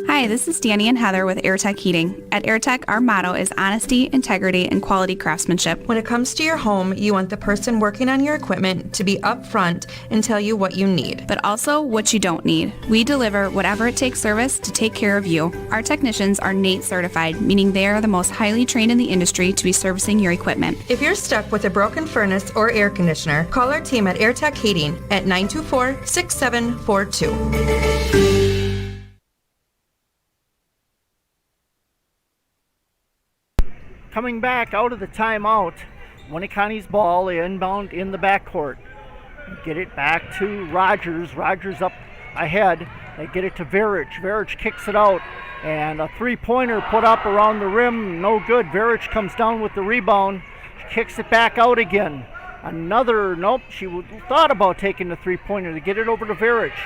Hi, this is Danny and Heather with AirTech Heating. At AirTech, our motto is honesty, integrity, and quality craftsmanship. When it comes to your home, you want the person working on your equipment to be upfront and tell you what you need. But also what you don't need. We deliver whatever it takes service to take care of you. Our technicians are NATE certified, meaning they are the most highly trained in the industry to be servicing your equipment. If you're stuck with a broken furnace or air conditioner, call our team at AirTech Heating at 924-6742. Coming back out of the timeout, Winneconne's ball, they inbound in the backcourt. Get it back to Rogers. Rogers up ahead. They get it to Verich. Verich kicks it out. And a three-pointer put up around the rim. No good. Verich comes down with the rebound. She kicks it back out again. Nope, she thought about taking the three-pointer to get it over to Verich.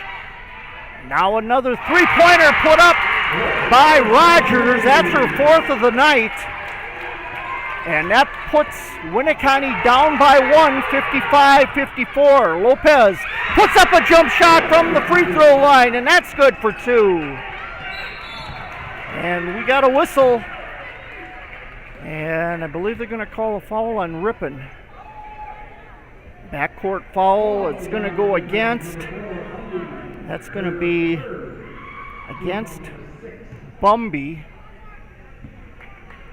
Now another three-pointer put up by Rogers. That's her 4th of the night. And that puts Winneconne down by 1, 55-54. Lopez puts up a jump shot from the free throw line, and that's good for 2. And we got a whistle. And I believe they're going to call a foul on Ripon. Backcourt foul, it's going to go against. That's going to be against Bumby,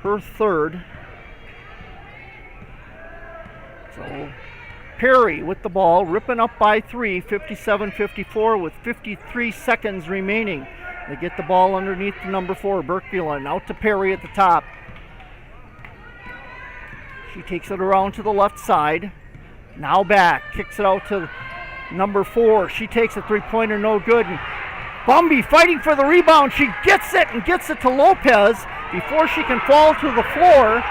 her 3rd. So Perry with the ball, Ripon up by 3, 57-54 with 53 seconds remaining. They get the ball underneath the number 4, Berkelen, out to Perry at the top. She takes it around to the left side. Now back, kicks it out to number 4. She takes a three-pointer, no good. And Bumby fighting for the rebound. She gets it and gets it to Lopez before she can fall to the floor.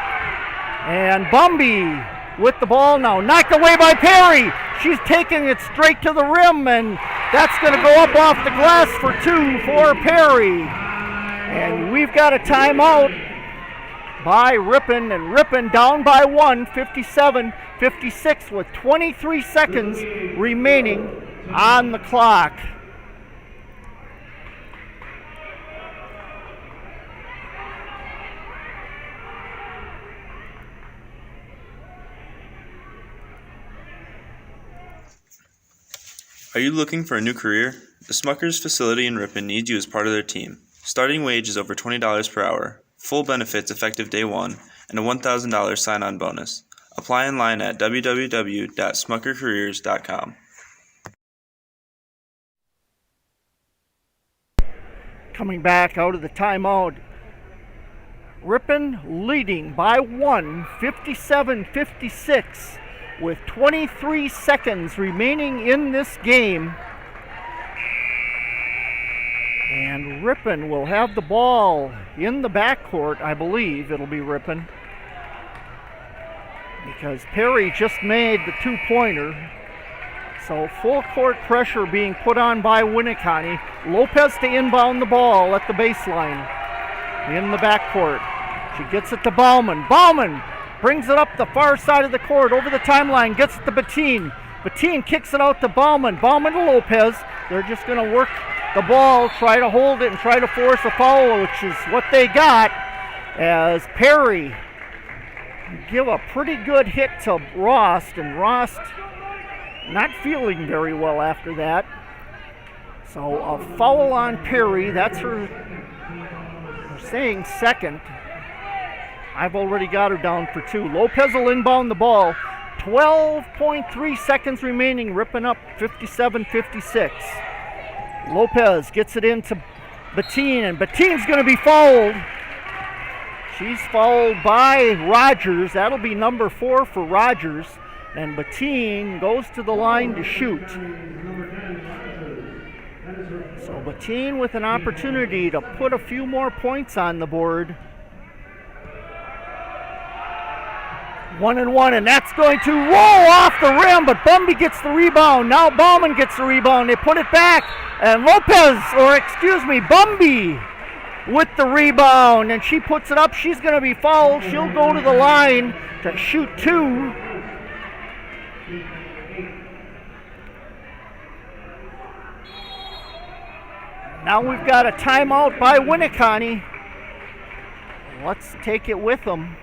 And Bumby with the ball now, knocked away by Perry. She's taking it straight to the rim, and that's going to go up off the glass for 2 for Perry. And we've got a timeout by Ripon, and Ripon down by 1, 57-56 with 23 seconds remaining on the clock. Are you looking for a new career? The Smuckers facility in Ripon needs you as part of their team. Starting wage is over $20 per hour, full benefits effective day 1, and a $1,000 sign-on bonus. Apply online at www.smuckercareers.com. Coming back out of the timeout, Ripon leading by 1, 57-56. With 23 seconds remaining in this game. And Ripon will have the ball in the backcourt, I believe. It'll be Ripon, because Perry just made the two-pointer. So full court pressure being put on by Winneconne. Lopez to inbound the ball at the baseline in the backcourt. She gets it to Bauman. Bauman brings it up the far side of the court over the timeline, gets it to Bettine. Bettine kicks it out to Bauman. Bauman to Lopez. They're just going to work the ball, try to hold it, and try to force a foul, which is what they got, as Perry give a pretty good hit to Rost, and Rost not feeling very well after that. So a foul on Perry. That's her saying second. I've already got her down for two. Lopez will inbound the ball. 12.3 seconds remaining. Ripon up 57-56. Lopez gets it into Bettine, and Bettine's going to be fouled. She's fouled by Rogers. That'll be number 4 for Rogers. And Bettine goes to the line to shoot. So Bettine with an opportunity to put a few more points on the board. 1 and 1, and that's going to roll off the rim, but Bumby gets the rebound. Now Bauman gets the rebound. They put it back, and Bumby with the rebound, and she puts it up. She's going to be fouled. She'll go to the line to shoot 2. Now we've got a timeout by Winneconne. Let's take it with them.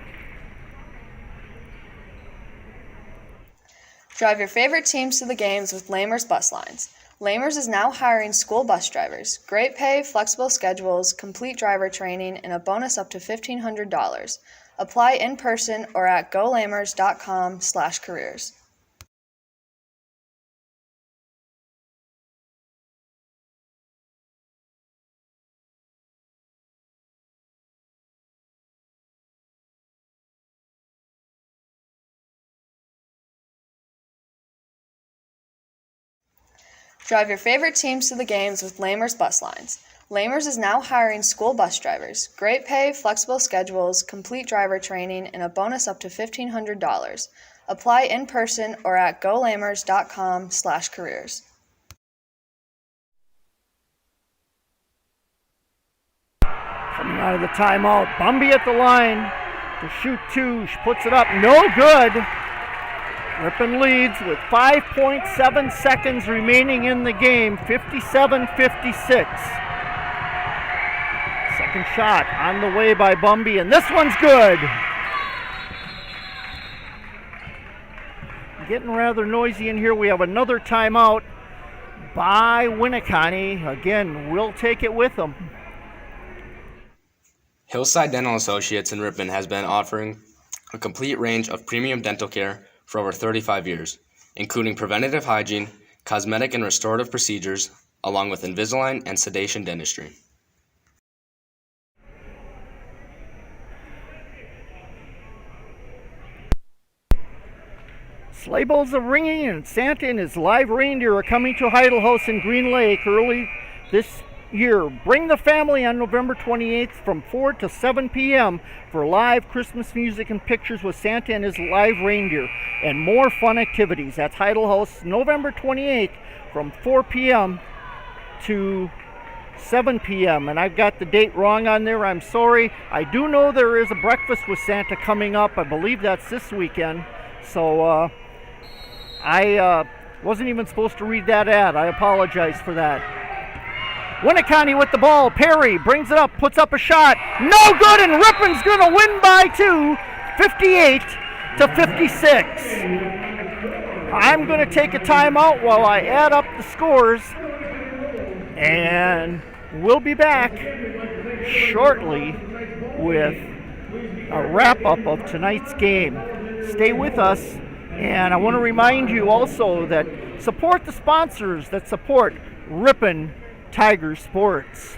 Drive your favorite teams to the games with Lamers Bus Lines. Lamers is now hiring school bus drivers. Great pay, flexible schedules, complete driver training, and a bonus up to $1,500. Apply in person or at golamers.com/careers. Drive your favorite teams to the games with Lamers Bus Lines. Lamers is now hiring school bus drivers. Great pay, flexible schedules, complete driver training, and a bonus up to $1,500. Apply in person or at golamers.com/careers. Coming out of the timeout, Bumby at the line to shoot 2. She puts it up, no good. Ripon leads with 5.7 seconds remaining in the game, 57-56. Second shot on the way by Bumby, and this one's good. Getting rather noisy in here. We have another timeout by Winneconne. Again, we'll take it with them. Hillside Dental Associates in Ripon has been offering a complete range of premium dental care for over 35 years, including preventative hygiene, cosmetic and restorative procedures, along with Invisalign and sedation dentistry. Sleigh bells are ringing, and Santa and his live reindeer are coming to Heidel House in Green Lake early this year. Bring the family on November 28th from 4 to 7 p.m. for live Christmas music and pictures with Santa and his live reindeer and more fun activities. That's Heidel House, November 28th from 4 p.m. to 7 p.m. And I've got the date wrong on there. I'm sorry. I do know there is a breakfast with Santa coming up. I believe that's this weekend. So I wasn't even supposed to read that ad. I apologize for that. Winneconne with the ball. Perry brings it up, puts up a shot. No good, and Ripon's going to win by 2, 58-56. I'm going to take a timeout while I add up the scores, and we'll be back shortly with a wrap-up of tonight's game. Stay with us, and I want to remind you also that support the sponsors that support Ripon Tiger Sports.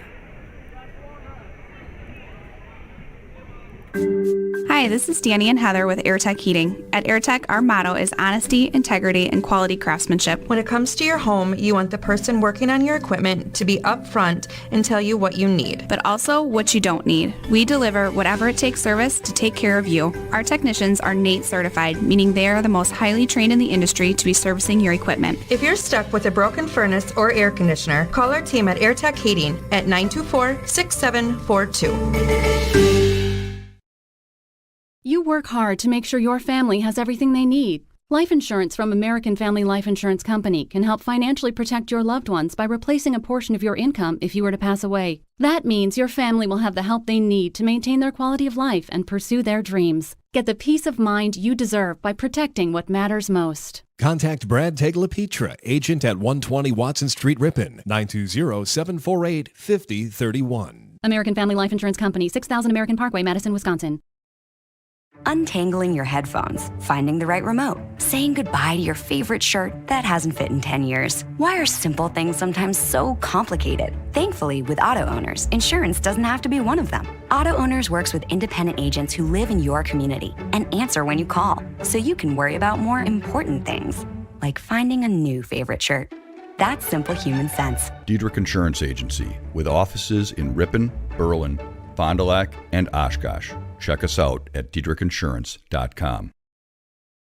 Hi, this is Danny and Heather with AirTech Heating. At AirTech, our motto is honesty, integrity, and quality craftsmanship. When it comes to your home, you want the person working on your equipment to be upfront and tell you what you need. But also what you don't need. We deliver whatever it takes service to take care of you. Our technicians are NATE certified, meaning they are the most highly trained in the industry to be servicing your equipment. If you're stuck with a broken furnace or air conditioner, call our team at AirTech Heating at 924-6742. You work hard to make sure your family has everything they need. Life insurance from American Family Life Insurance Company can help financially protect your loved ones by replacing a portion of your income if you were to pass away. That means your family will have the help they need to maintain their quality of life and pursue their dreams. Get the peace of mind you deserve by protecting what matters most. Contact Brad Teglapetra, agent at 120 Watson Street, Ripon, 920-748-5031. American Family Life Insurance Company, 6000 American Parkway, Madison, Wisconsin. Untangling your headphones, finding the right remote, saying goodbye to your favorite shirt that hasn't fit in 10 years. Why are simple things sometimes so complicated? Thankfully, with Auto Owners, insurance doesn't have to be one of them. Auto Owners works with independent agents who live in your community and answer when you call, so you can worry about more important things, like finding a new favorite shirt. That's simple human sense. Diedrich Insurance Agency, with offices in Ripon, Berlin, Fond du Lac, and Oshkosh. Check us out at diedrichinsurance.com.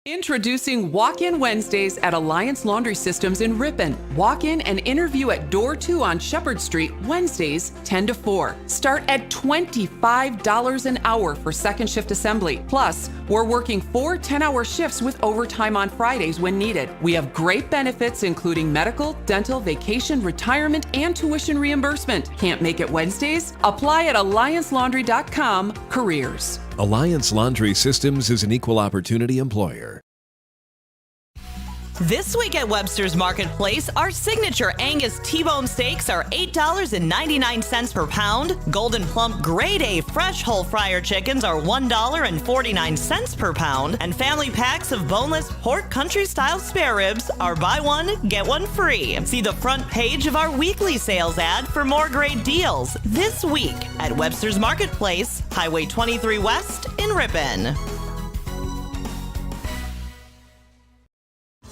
Introducing Walk-In Wednesdays at Alliance Laundry Systems in Ripon. Walk in and interview at Door 2 on Shepherd Street, Wednesdays 10 to 4. Start at $25 an hour for second shift assembly. Plus, we're working 4 10-hour shifts with overtime on Fridays when needed. We have great benefits including medical, dental, vacation, retirement, and tuition reimbursement. Can't make it Wednesdays? Apply at alliancelaundry.com careers. Alliance Laundry Systems is an equal opportunity employer. This week at Webster's Marketplace, our signature Angus T-bone steaks are $8.99 per pound. Golden Plump Grade A fresh whole fryer chickens are $1.49 per pound. And family packs of boneless pork country-style spare ribs are buy one, get one free. See the front page of our weekly sales ad for more great deals this week at Webster's Marketplace, Highway 23 West in Ripon.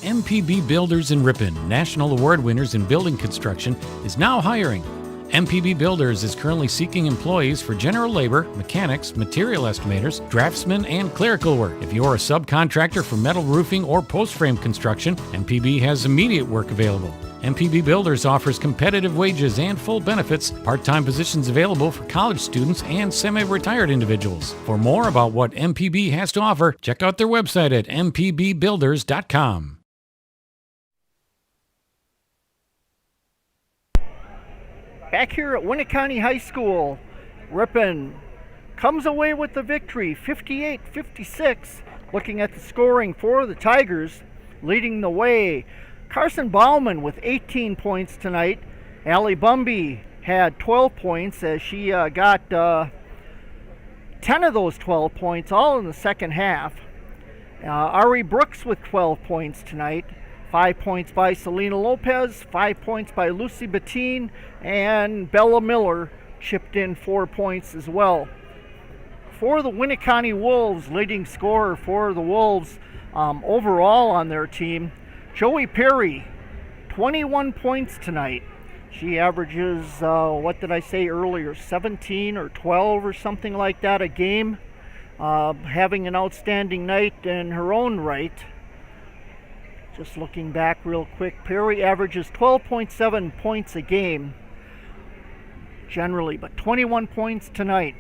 MPB Builders in Ripon, national award winners in building construction, is now hiring. MPB Builders is currently seeking employees for general labor, mechanics, material estimators, draftsmen, and clerical work. If you're a subcontractor for metal roofing or post-frame construction, MPB has immediate work available. MPB Builders offers competitive wages and full benefits, part-time positions available for college students and semi-retired individuals. For more about what MPB has to offer, check out their website at mpbbuilders.com. Back here at Winneconne High School, Ripon comes away with the victory, 58-56. Looking at the scoring for the Tigers, leading the way, Carson Bauman with 18 points tonight. Allie Bumby had 12 points as she got 10 of those 12 points, all in the second half. Ari Brooks with 12 points tonight. 5 points by Selena Lopez, 5 points by Lucy Bettine, and Bella Miller chipped in 4 points as well. For the Winneconne Wolves, leading scorer for the Wolves overall on their team, Joey Perry, 21 points tonight. She averages, what did I say earlier, 17 or 12 or something like that a game, having an outstanding night in her own right. Just looking back real quick, Perry averages 12.7 points a game generally, but 21 points tonight.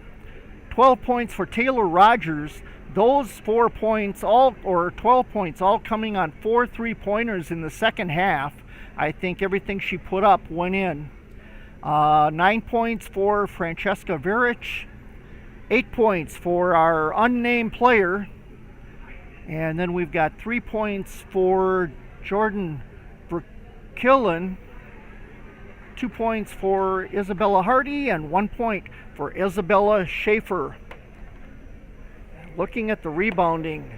12 points for Taylor Rogers. Those 4 points, or 12 points, all coming on 4 3-pointers in the second half. I think everything she put up went in. 9 points for Francesca Veric. 8 points for our unnamed player. And then we've got 3 points for Jordan Verkillen, 2 points for Isabella Hardy, and 1 point for Isabella Schaefer. Looking at the rebounding,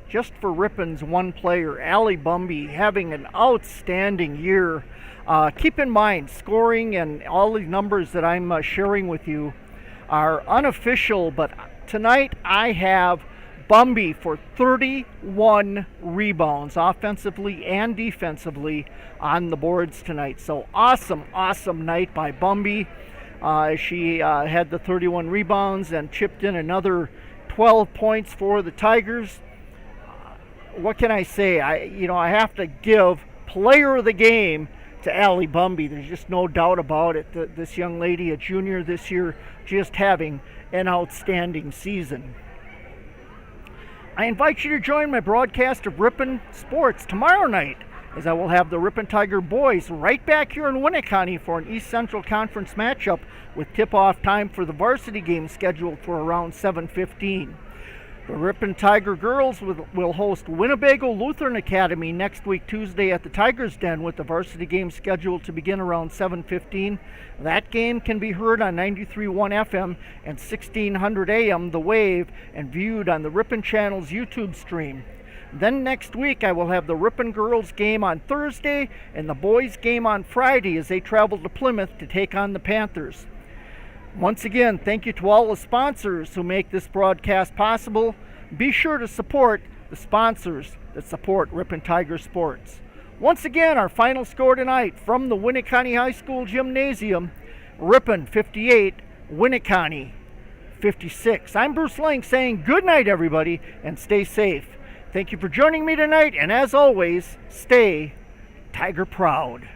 just for Ripon's one player, Allie Bumby, having an outstanding year. Keep in mind, scoring and all the numbers that I'm sharing with you are unofficial, but tonight I have Bumby for 31 rebounds, offensively and defensively, on the boards tonight. So awesome night by Bumby. She had the 31 rebounds and chipped in another 12 points for the Tigers. What can I say? I have to give player of the game to Allie Bumby. There's just no doubt about it. This young lady, a junior this year, just having an outstanding season. I invite you to join my broadcast of Ripon Sports tomorrow night, as I will have the Ripon Tiger boys right back here in Winneconne for an East Central Conference matchup, with tip-off time for the varsity game scheduled for around 7:15. The Ripon Tiger girls will host Winnebago Lutheran Academy next week Tuesday at the Tigers Den, with the varsity game scheduled to begin around 7:15. That game can be heard on 93.1 FM and 1600 AM The Wave, and viewed on the Ripon Channel's YouTube stream. Then next week I will have the Ripon girls game on Thursday and the boys game on Friday as they travel to Plymouth to take on the Panthers. Once again, thank you to all the sponsors who make this broadcast possible. Be sure to support the sponsors that support Ripon Tiger Sports. Once again, our final score tonight from the Winneconne High School Gymnasium: Ripon 58, Winneconne 56. I'm Bruce Lang saying good night, everybody, and stay safe. Thank you for joining me tonight, and as always, stay Tiger proud.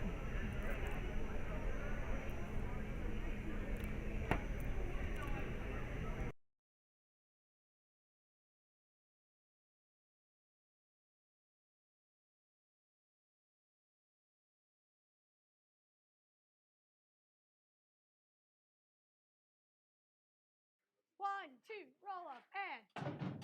One, two, roll up, and